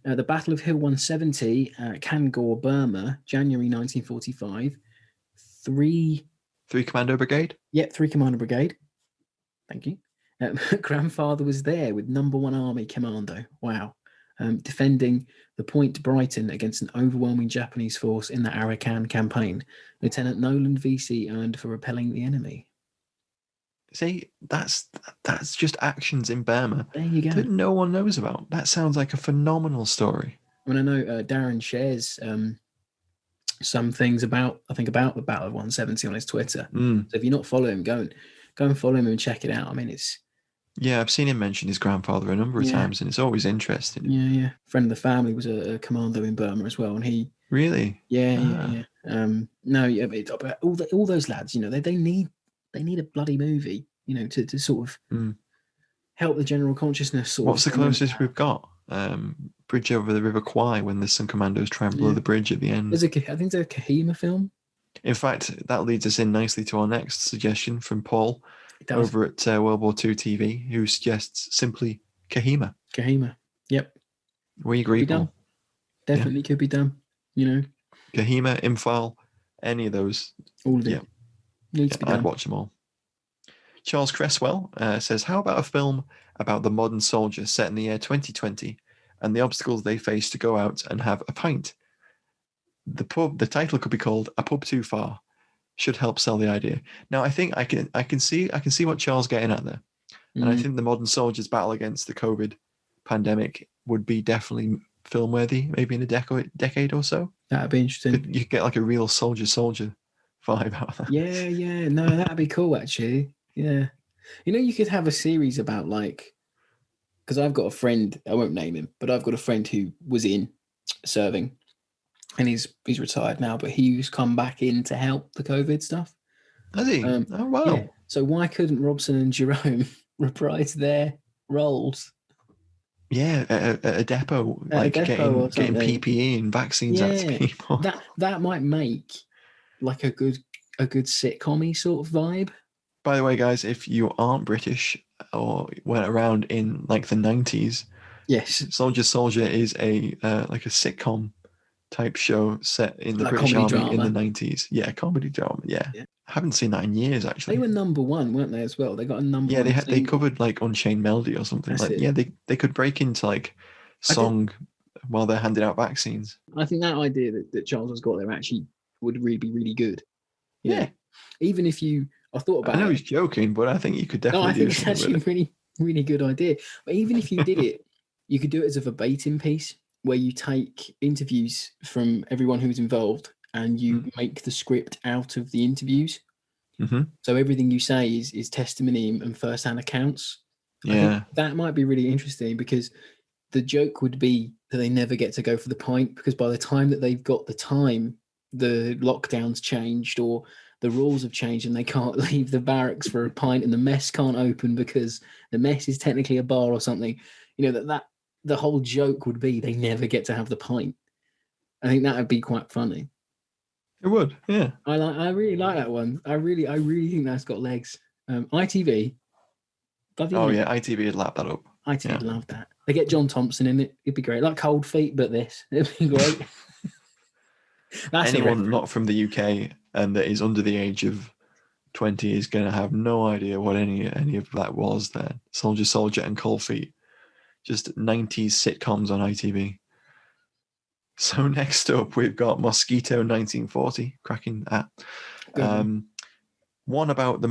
the Battle of Hill 170, Kangor, Burma, January 1945. Three
Commando Brigade.
Yep, 3 Commander Brigade. Thank you. Grandfather was there with Number 1 Army Commando. Wow. Defending the Point Brighton against an overwhelming Japanese force in the Arakan campaign. Lieutenant Nolan VC earned for repelling the enemy.
See, that's just actions in Burma
there you go.
That no one knows about. That sounds like a phenomenal story.
I mean, I know Darren shares some things about the Battle of 170 on his Twitter. So if you're not following him, go and follow him and check it out. I mean, it's...
Yeah, I've seen him mention his grandfather a number of times, and it's always interesting.
Yeah. Friend of the family was a commando in Burma as well, and he...
Really?
Yeah. All those lads, they need a bloody movie, to sort of help the general consciousness.
What's the closest we've got? Bridge over the River Kwai, when there's some commandos trying to blow the bridge at the end.
I think there's a Kohima film.
In fact, that leads us in nicely to our next suggestion from Paul over at World War II TV, who suggests simply Kohima.
Kohima, yep.
We agree, Paul.
Definitely could be done,
Kohima, Imphal, any of those.
All of it. Needs to be done.
I'd watch them all. Charles Cresswell says, how about a film about the modern soldier set in the year 2020 and the obstacles they face to go out and have a pint? The title could be called A Pub Too Far. Should help sell the idea. Now, I think I can see what Charles getting at there. And I think the modern soldier's battle against the COVID pandemic would be definitely film worthy, maybe in a decade or so.
That'd be interesting.
You could get like a real soldier vibe out of that.
Yeah. No, that'd be cool, actually. Yeah. You could have a series about because I've got a friend, I won't name him, but I've got a friend who was in serving and he's retired now, but he's come back in to help the COVID stuff.
Has he? Oh, wow. Yeah.
So why couldn't Robson and Jerome reprise their roles?
Yeah, at a depot, getting PPE and vaccines out to people.
That might make like a good sitcom-y sort of vibe.
By the way, guys, if you aren't British or went around in like the 90s,
yes,
Soldier is a like a sitcom type show set in the British Army drama. In the 90s. Yeah, comedy drama. Yeah. I haven't seen that in years, actually.
They were number one, weren't they, as well? They got a number
one. Yeah, they covered like Unchained Melody or something. They could break into like song while they're handing out vaccines.
I think that idea that Charles has got there actually would really be really good. Yeah. Even if you I thought
I
about
know
it.
he's joking, but I think you could
No, I
definitely do
think it's
something
actually a
with it.
really, really good idea. But even if you did it, you could do it as a verbatim piece where you take interviews from everyone who's involved and you make the script out of the interviews.
Mm-hmm.
So everything you say is testimony and first-hand accounts. I think
Yeah.
that might be really interesting because the joke would be that they never get to go for the pint because by the time that they've got the time, the lockdown's changed or the rules have changed and they can't leave the barracks for a pint and the mess can't open because the mess is technically a bar or something. You know, that the whole joke would be they never get to have the pint. I think that would be quite funny.
It would, yeah.
I really like that one. I really think that's got legs. ITV, bloody
Oh
hell.
yeah, ITV would lap that up.
ITV
Yeah.
would love that. They get John Thompson in it. It'd be great. Like Cold Feet, but this. It'd be great. That's
Anyone not from the UK and that is under the age of 20 is going to have no idea what any of that was then. Soldier and Cold Feet. Just 90s sitcoms on ITV. So next up, we've got Mosquito 1940, cracking app. One about the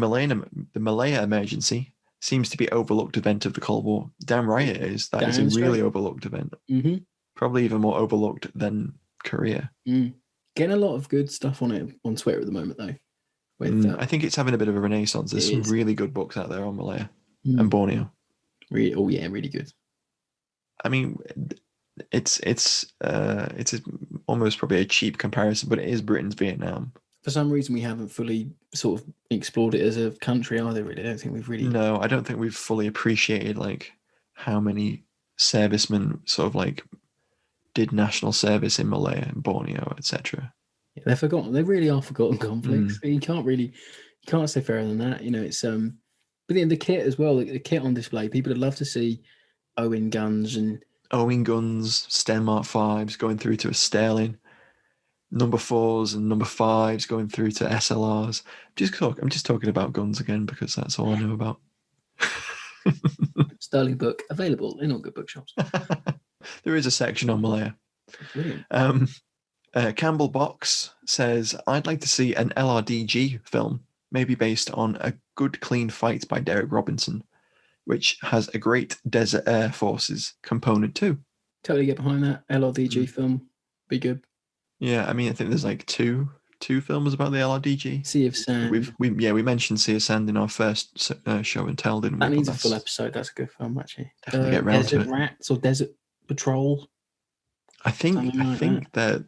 Malaya emergency seems to be overlooked event of the Cold War. Damn right it is. That is a really overlooked event.
Mm-hmm.
Probably even more overlooked than Korea.
Getting a lot of good stuff on it on Twitter at the moment, though.
I think it's having a bit of a renaissance. There's some really good books out there on Malaya and Borneo.
Really, oh yeah, really good.
I mean, it's almost probably a cheap comparison, but it is Britain's Vietnam.
For some reason, we haven't fully sort of explored it as a country either. Really, I don't think we've really.
No, I don't think we've fully appreciated like how many servicemen sort of like did national service in Malaya and Borneo, etc.
Yeah, they're forgotten. They really are forgotten conflicts. You can't say fairer than that. You know, it's but then the kit as well. The kit on display. People would love to see Owen guns and
Owen guns, Stenmark 5s going through to a Sterling, number 4s and number 5s going through to SLRs. I'm just talking about guns again because that's all I know about.
Sterling book available in all good bookshops.
There is a section on Malaya.
Brilliant.
Campbell Box says, I'd like to see an LRDG film, maybe based on A Good Clean Fight by Derek Robinson, which has a great Desert Air Forces component too.
Totally get behind that. LRDG film. Be good.
Yeah, I mean, I think there's like two films about the LRDG.
Sea of Sand.
We mentioned Sea of Sand in our first show and tell, didn't we?
That needs a full episode. That's a good film, actually.
Definitely get round to it.
Desert Rats or Desert Patrol.
I think that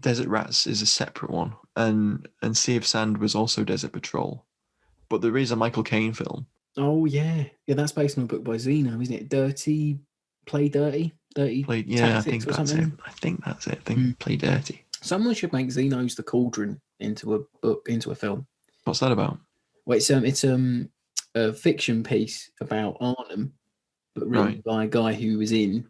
Desert Rats is a separate one, and Sea of Sand was also Desert Patrol, but there is a Michael Caine film.
Oh yeah, that's based on a book by Zeno, isn't it? Play Dirty.
Yeah, I think that's it. I think Play Dirty.
Someone should make Zeno's The Cauldron into a film.
What's that about?
Well, it's a fiction piece about Arnhem, but written by a guy who was in.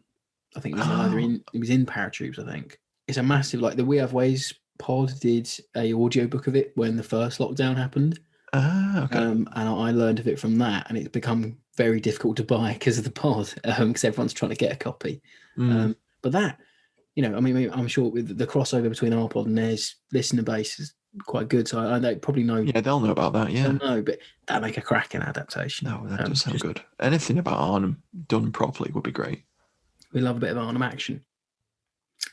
I think he was in Paratroops. I think it's a massive like the We Have Ways pod did a audiobook of it when the first lockdown happened.
Okay.
And I learned of it from that, and it's become very difficult to buy because of the pod, because everyone's trying to get a copy. But that, I mean, I'm sure with the crossover between our pod and theirs listener base is quite good. So they probably know.
Yeah, they'll know about that. Yeah,
they'll know, but that'd make a cracking adaptation.
No, that does sound good. Anything about Arnhem done properly would be great.
We love a bit of Arnhem action.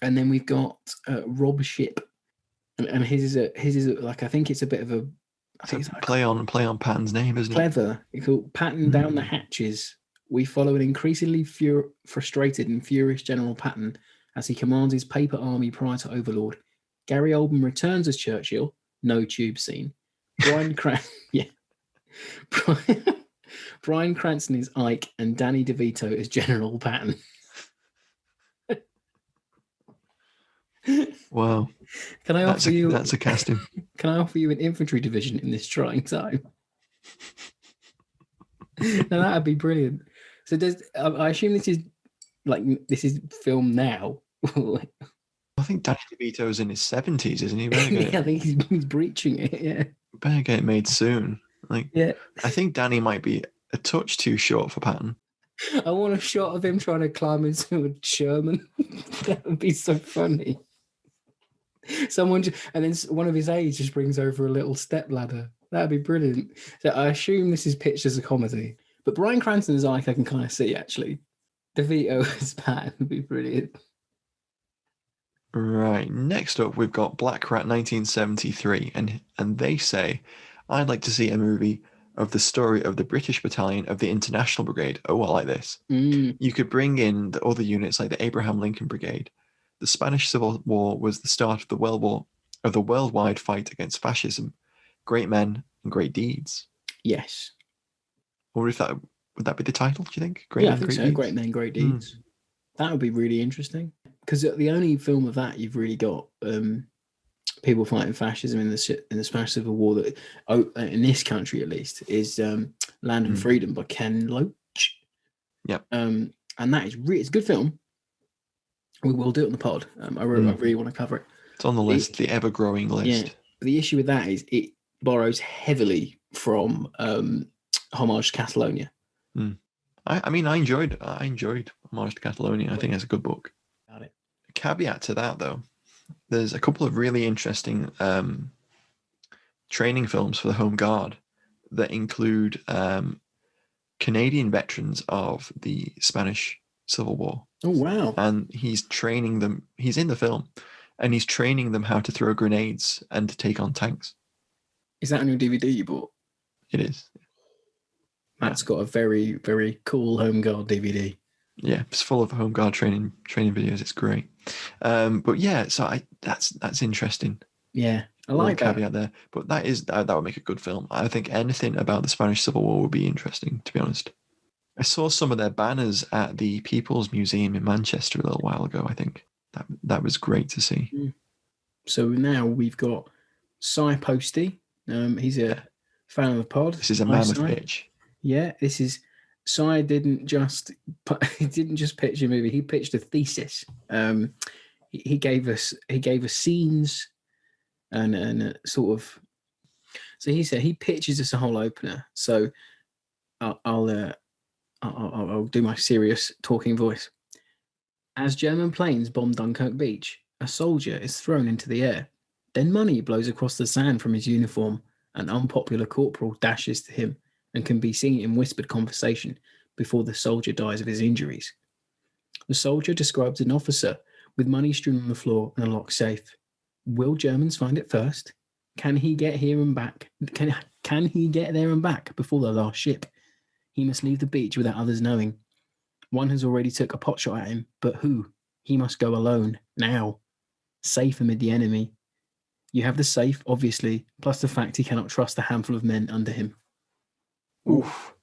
And then we've got Rob Ship, and his is like I think it's a bit of a. I think it's like
play on Patton's name, isn't it?
Clever. It's called Patton Down the Hatches. We follow an increasingly frustrated and furious General Patton as he commands his paper army prior to Overlord. Gary Oldman returns as Churchill. No tube scene. Bryan Cranston is Ike, and Danny DeVito is General Patton.
Wow.
Can I offer you?
That's a casting.
Can I offer you an infantry division in this trying time? Now that'd be brilliant. So I assume this is filmed now.
I think Danny DeVito's in his 70s, isn't he?
Yeah, I think he's breaching it. Yeah.
Better get it made soon.
Yeah.
I think Danny might be a touch too short for Patton.
I want a shot of him trying to climb into a Sherman. That would be so funny. And then one of his aides just brings over a little step ladder. That'd be brilliant. So I assume this is pitched as a comedy, but Bryan Cranston as Ike I can kind of see actually. DeVito as Pat would be brilliant.
Right. Next up, we've got Black Rat 1973, and they say, I'd like to see a movie of the story of the British battalion of the International Brigade. Oh, I like this. You could bring in the other units like the Abraham Lincoln Brigade. The Spanish Civil War was the start of the worldwide fight against fascism. Great men and great deeds.
Yes.
Or if that would that be the title? Do you think?
Great Men, Great Deeds? Great Men, Great Deeds. That would be really interesting because the only film of that you've really got people fighting fascism in the Spanish Civil War that in this country at least is Land and Freedom by Ken Loach.
Yep.
And that is it's a good film. We will do it on the pod. I really want to cover it.
It's on the list, the ever-growing list. Yeah.
But the issue with that is it borrows heavily from Homage to Catalonia.
I mean, I enjoyed Homage to Catalonia. I think it's a good book.
Got it.
A caveat to that, though, there's a couple of really interesting training films for the Home Guard that include Canadian veterans of the Spanish Civil War.
Oh, wow.
And he's training them. He's in the film, and he's training them how to throw grenades and to take on tanks.
Is that a new DVD you bought?
It is.
Matt's got a very, very cool Home Guard DVD.
Yeah, it's full of Home Guard training videos. It's great. But yeah, so that's interesting.
Yeah, I like that.
Caveat there, but that would make a good film. I think anything about the Spanish Civil War would be interesting, to be honest. I saw some of their banners at the People's Museum in Manchester a little while ago. I think that was great to see.
So now we've got Cy Posty. He's a fan of the pod.
This is a mammoth pitch.
Yeah, this is Cy didn't just pitch a movie. He pitched a thesis. He gave us scenes and a sort of. So he said he pitches us a whole opener. So I'll do my serious talking voice. As German planes bomb Dunkirk Beach, a soldier is thrown into the air. Then money blows across the sand from his uniform. An unpopular corporal dashes to him and can be seen in whispered conversation before the soldier dies of his injuries. The soldier describes an officer with money strewn on the floor and a locked safe. Will Germans find it first? Can he get here and back? Can he get there and back before the last ship? He must leave the beach without others knowing. One has already took a pot shot at him, but who? He must go alone, now. Safe amid the enemy. You have the safe, obviously, plus the fact he cannot trust a handful of men under him.
Oof.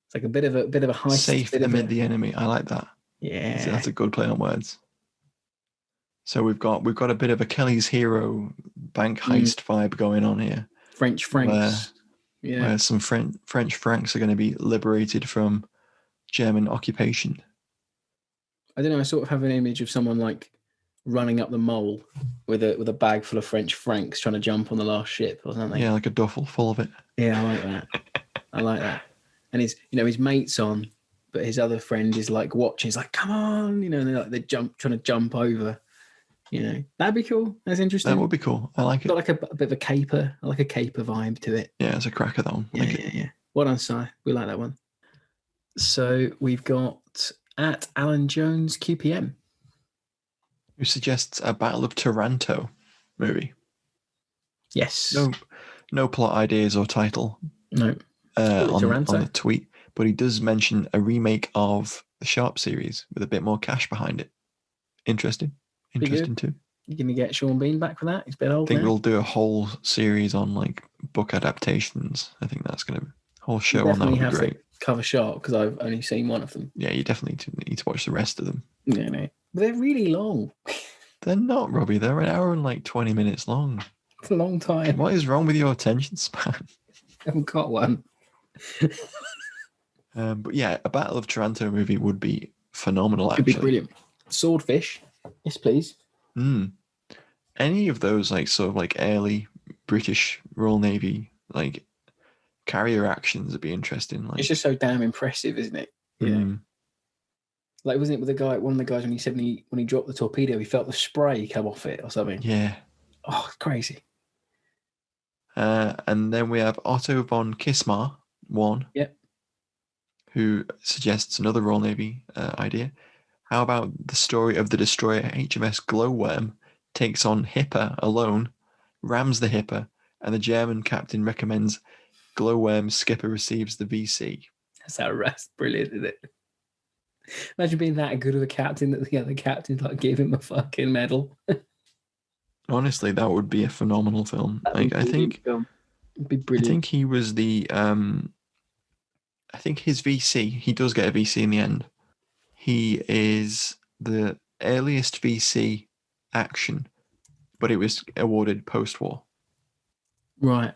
It's like a bit of a heist.
Safe amid the enemy. I like that.
Yeah.
So that's a good play on words. So we've got a bit of a Kelly's Hero bank heist vibe going on here.
French Franks.
Where some French Franks are going to be liberated from German occupation.
I don't know. I sort of have an image of someone like running up the mole with a bag full of French francs trying to jump on the last ship or something.
Yeah, like a duffel full of it.
Yeah, I like that. I like that. And his mate's on, but his other friend is like watching. He's like, "Come on!" And they're trying to jump over. That'd be cool. That's interesting.
That would be cool. I like it.
Got like a bit of a caper. I like a caper vibe to it.
Yeah, it's a cracker, that one.
Yeah. Well done, Si. We like that one. So we've got at Alan Jones QPM,
who suggests a Battle of Taranto movie.
Yes.
No plot ideas or title.
No.
On the tweet, but he does mention a remake of the Sharp series with a bit more cash behind it. Interesting too.
You're gonna get Sean Bean back for that? He's a bit old.
I think we'll do a whole series on like book adaptations. I think that's gonna be a whole show on that. Would be great.
To cover Sharp because I've only seen one of them.
Yeah, you definitely need to watch the rest of them.
Yeah, no. But they're really long.
They're not, Robbie. They're an hour and like 20 minutes long.
It's a long time.
What is wrong with your attention span?
I haven't got one.
But yeah, a Battle of Taranto movie would be phenomenal.
It'd be brilliant. Swordfish, yes, please.
Any of those like sort of like early British Royal Navy like carrier actions would be interesting. Like
it's just so damn impressive, isn't it? Yeah. Like, wasn't it with the guy? One of the guys when he said when he dropped the torpedo, he felt the spray come off it or something.
Yeah.
Oh, it's crazy.
And then we have Otto von Kismar, 1.
Yep.
Who suggests another Royal Navy idea. How about the story of the destroyer HMS Glowworm takes on Hipper alone, rams the Hipper, and the German captain recommends Glowworm's skipper receives the VC.
That's brilliant, isn't it? Imagine being that good of a captain that the other captain like gave him a fucking medal.
Honestly, that would be a phenomenal film. Like, I think
it'd be brilliant.
I think he was the I think his VC, he does get a VC in the end. He is the earliest VC action, but it was awarded post-war.
Right.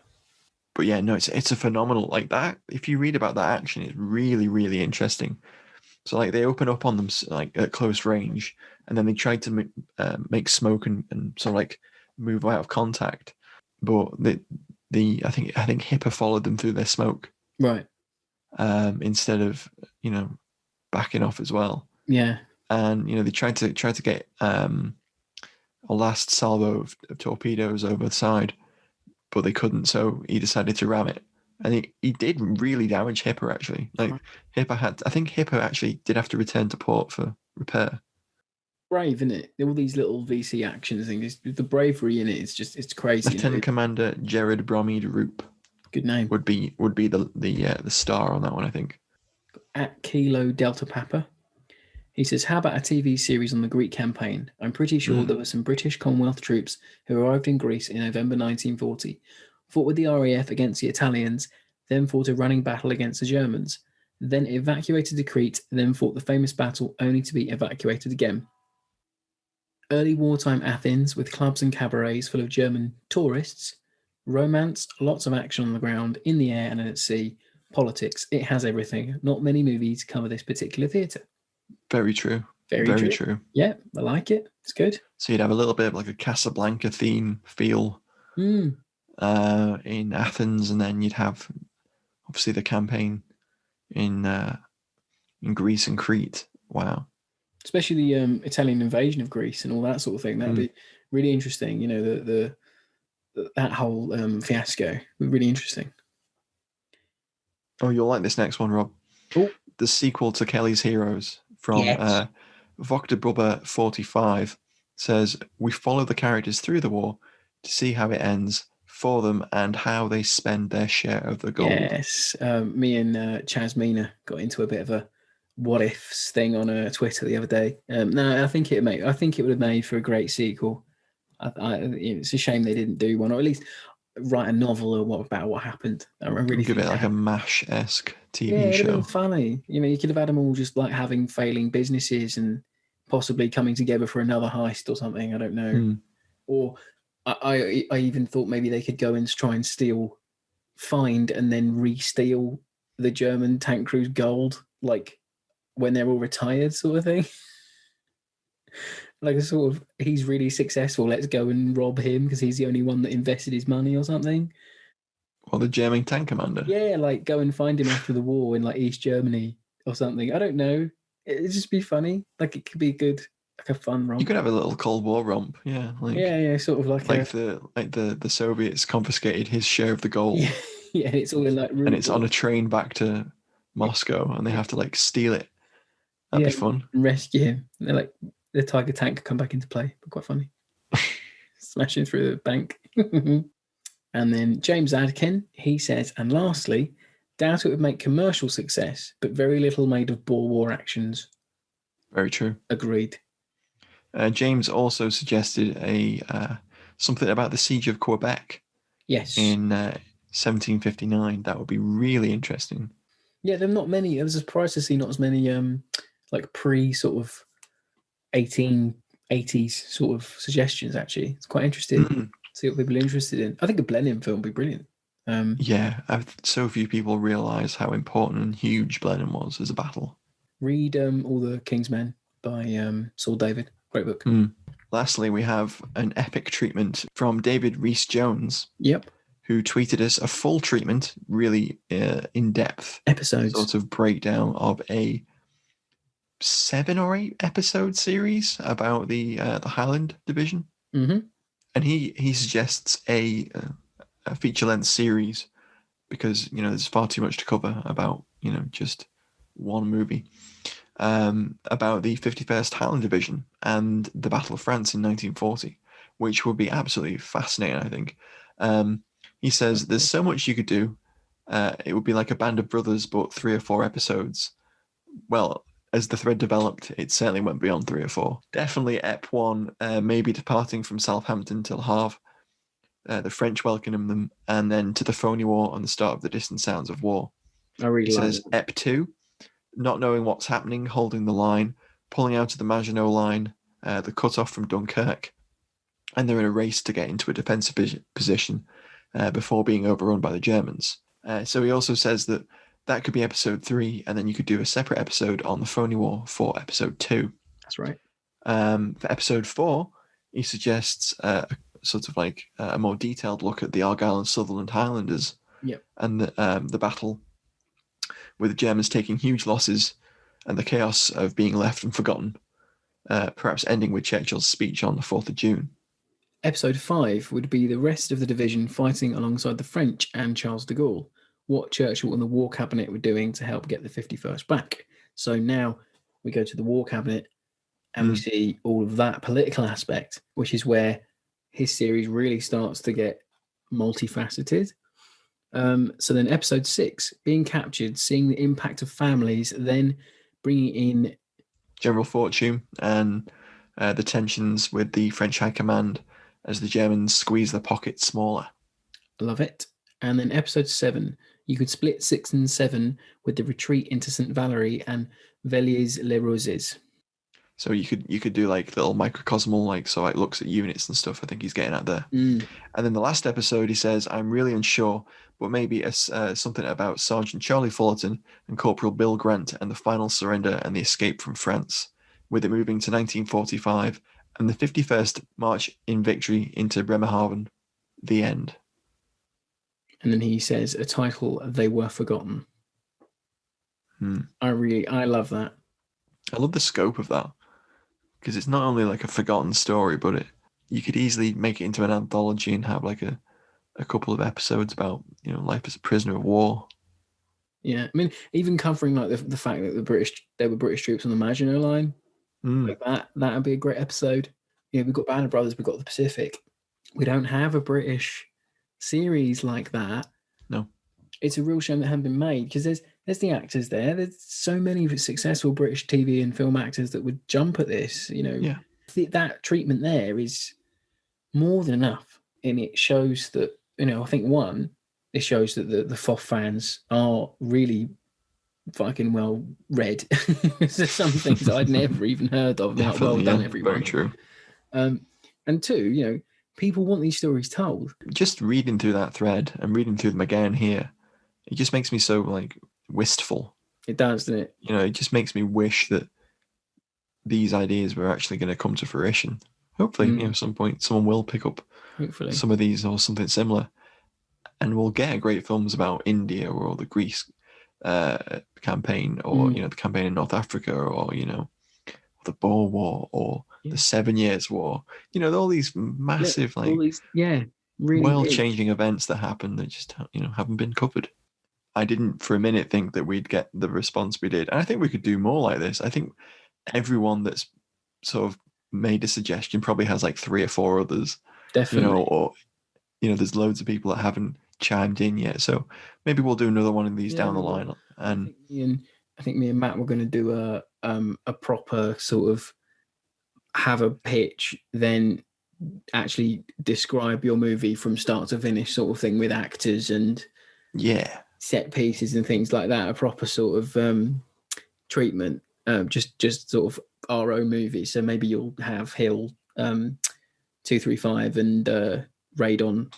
But yeah, no, it's a phenomenal, like that. If you read about that action, it's really, really interesting. So like they open up on them like at close range, and then they try to make smoke and sort of like move out of contact. But I think Hipper followed them through their smoke.
Right.
Instead of backing off as well.
Yeah.
And they tried to get a last salvo of torpedoes over the side, but they couldn't. So he decided to ram it, and he did really damage Hipper actually. Like I think Hipper actually did have to return to port for repair.
Brave, isn't it? All these little VC actions things. The bravery in it is just it's crazy.
Lieutenant Commander Jared Bromede Roop.
Good name.
Would be the star on that one, I think.
At Kilo Delta Papa, he says, "How about a TV series on the Greek campaign? I'm pretty sure there were some British Commonwealth troops who arrived in Greece in November 1940, fought with the RAF against the Italians, then fought a running battle against the Germans, then evacuated to Crete, then fought the famous battle only to be evacuated again. Early wartime Athens with clubs and cabarets full of German tourists, romance, lots of action on the ground, in the air and at sea, politics. It has everything. Not many movies cover this particular theatre." Very true. Very true. Yeah, I like it. It's good.
So you'd have a little bit of like a Casablanca theme feel in Athens, and then you'd have obviously the campaign in Greece and Crete. Wow.
Especially the Italian invasion of Greece and all that sort of thing. That'd be really interesting. That whole fiasco. Really interesting.
Oh, you'll like this next one, Rob.
Oh.
The sequel to Kelly's Heroes from Vogterbrubber 45 says, "We follow the characters through the war to see how it ends for them and how they spend their share of the gold."
Yes. Me and Chaz Mina got into a bit of a what ifs thing on Twitter the other day. No, I think it would have made for a great sequel. It's a shame they didn't do one, or at least write a novel about what happened. I really
give it like a MASH-esque TV
it'd
show.
have been funny. You could have had them all just like having failing businesses and possibly coming together for another heist or something. I don't know. Or I even thought maybe they could go and try and find and then re-steal the German tank crew's gold, like when they're all retired, sort of thing. Like a sort of, he's really successful, let's go and rob him because he's the only one that invested his money or something.
Or the German tank commander.
Yeah, like go and find him after the war in like East Germany or something. I don't know. It'd just be funny. Like it could be good, like a fun romp.
You could have a little Cold War romp, yeah.
Sort of like
the Soviets confiscated his share of the gold.
Yeah, it's all in like
and it's on a train back to Moscow, and they have to like steal it. That'd be fun.
And rescue him. And they're like, the Tiger tank could come back into play, but quite funny. Smashing through the bank. And then James Adkin, he says, and lastly, doubt it would make commercial success, but very little made of Boer War actions.
Very true.
Agreed.
James also suggested something about the Siege of Quebec.
Yes.
In 1759. That would be really interesting.
Yeah, there are not many. I was surprised to see not as many like pre sort of 1880s sort of suggestions, actually. It's quite interesting to see what people are interested in. I think a Blenheim film would be brilliant.
So few people realise how important and huge Blenheim was as a battle.
Read All the King's Men by Saul David. Great book.
Lastly, we have an epic treatment from David Rhys-Jones.
Yep.
Who tweeted us a full treatment, really in-depth
episodes,
sort of breakdown of a 7 or 8 episode series about the Highland Division,
Mm-hmm.
and he suggests a feature length series because there's far too much to cover about just one movie about the 51st Highland Division and the Battle of France in 1940, which would be absolutely fascinating. I think he says there's so much you could do. It would be like a Band of Brothers, but 3 or 4 episodes. Well, as the thread developed, it certainly went beyond 3 or 4. Definitely Ep 1, maybe departing from Southampton till Havre, the French welcoming them, and then to the Phoney War and the start of the distant sounds of war.
I really
He
like
says
that.
Ep 2, not knowing what's happening, holding the line, pulling out of the Maginot Line, the cut-off from Dunkirk, and they're in a race to get into a defensive position before being overrun by the Germans. So he also says that could be episode 3, and then you could do a separate episode on the Phoney War for episode 2.
That's right.
For episode 4, he suggests sort of like a more detailed look at the Argyll and Sutherland Highlanders and the battle, with the Germans taking huge losses and the chaos of being left and forgotten, perhaps ending with Churchill's speech on the 4th of June.
Episode 5 would be the rest of the division fighting alongside the French and Charles de Gaulle, what Churchill and the War Cabinet were doing to help get the 51st back. So now we go to the War Cabinet and we see all of that political aspect, which is where his series really starts to get multifaceted. So then episode 6, being captured, seeing the impact of families, then bringing in
General Fortune and the tensions with the French High Command as the Germans squeeze their pockets smaller.
Love it. And then episode 7, you could split 6 and 7 with the retreat into St. Valery and Villiers-les-Roses.
So you could do like little microcosmal, like so it looks at units and stuff. I think he's getting at there. And then the last episode, he says, I'm really unsure, but maybe something about Sergeant Charlie Fullerton and Corporal Bill Grant and the final surrender and the escape from France, with it moving to 1945 and the 51st march in victory into Bremerhaven, the end.
And then he says a title, They Were Forgotten. I love that.
I love the scope of that, because it's not only like a forgotten story, but you could easily make it into an anthology and have like a couple of episodes about life as a prisoner of war.
Yeah, I mean, even covering like the fact that there were British troops on the Maginot Line, like that'd be a great episode. We've got Band of Brothers, we've got the Pacific. We don't have a British series like that.
No,
it's a real shame that haven't been made, because there's the actors there. There's so many successful British TV and film actors that would jump at this. That treatment there is more than enough, and it shows that I think it shows that the FOF fans are really fucking well read. There's some things I'd never even heard of. Well done, everyone.
Very true.
And 2, people want these stories told.
Just reading through that thread and reading through them again here, it just makes me so like wistful.
It does, doesn't it?
It just makes me wish that these ideas were actually going to come to fruition. Hopefully, at some point, someone will pick up some of these or something similar, and we'll get great films about India or the Greece campaign, or the campaign in North Africa, or the Boer War, or the 7 Years' War. All these massive
really
world-changing events that happened that just haven't been covered. I didn't for a minute think that we'd get the response we did, and I think we could do more like this. I think everyone that's sort of made a suggestion probably has like 3 or 4 others.
Definitely.
Or there's loads of people that haven't chimed in yet. So maybe we'll do another one of these down the line. And
I think me and Matt were going to do a proper sort of have a pitch, then actually describe your movie from start to finish, sort of thing, with actors and set pieces and things like that. A proper sort of treatment, just sort of our own movie. So maybe you'll have Hill 235 and Raid on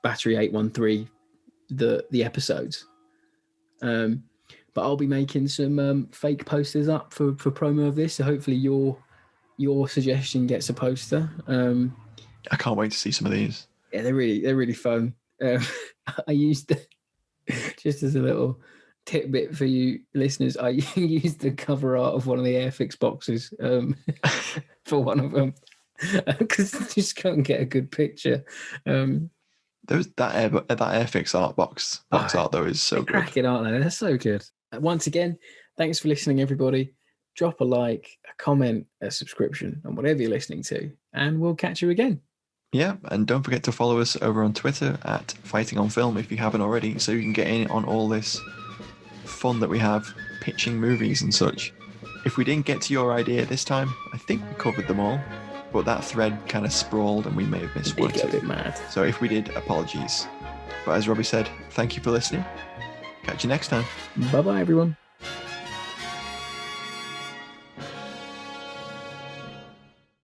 Battery 813, the episodes. But I'll be making some fake posters up for promo of this. So hopefully your suggestion gets a poster.
I can't wait to see some of these.
Yeah, they're really fun. I used just as a little tidbit for you listeners, I used the cover art of one of the Airfix boxes for one of them because I just can't get a good picture.
That Airfix art box art though is so
they're
good.
cracking, aren't they? They're so good. Once again, thanks for listening, everybody. Drop a like, a comment, a subscription on whatever you're listening to, and we'll catch you again.
Yeah, and don't forget to follow us over on Twitter at Fighting on Film if you haven't already, so you can get in on all this fun that we have pitching movies and such. If we didn't get to your idea this time, I think we covered them all, but that thread kind of sprawled and we may have missed one or
Get a
two.
bit mad.
So if we did, apologies. But as Robbie said, thank you for listening. Catch you next time.
Bye-bye, everyone.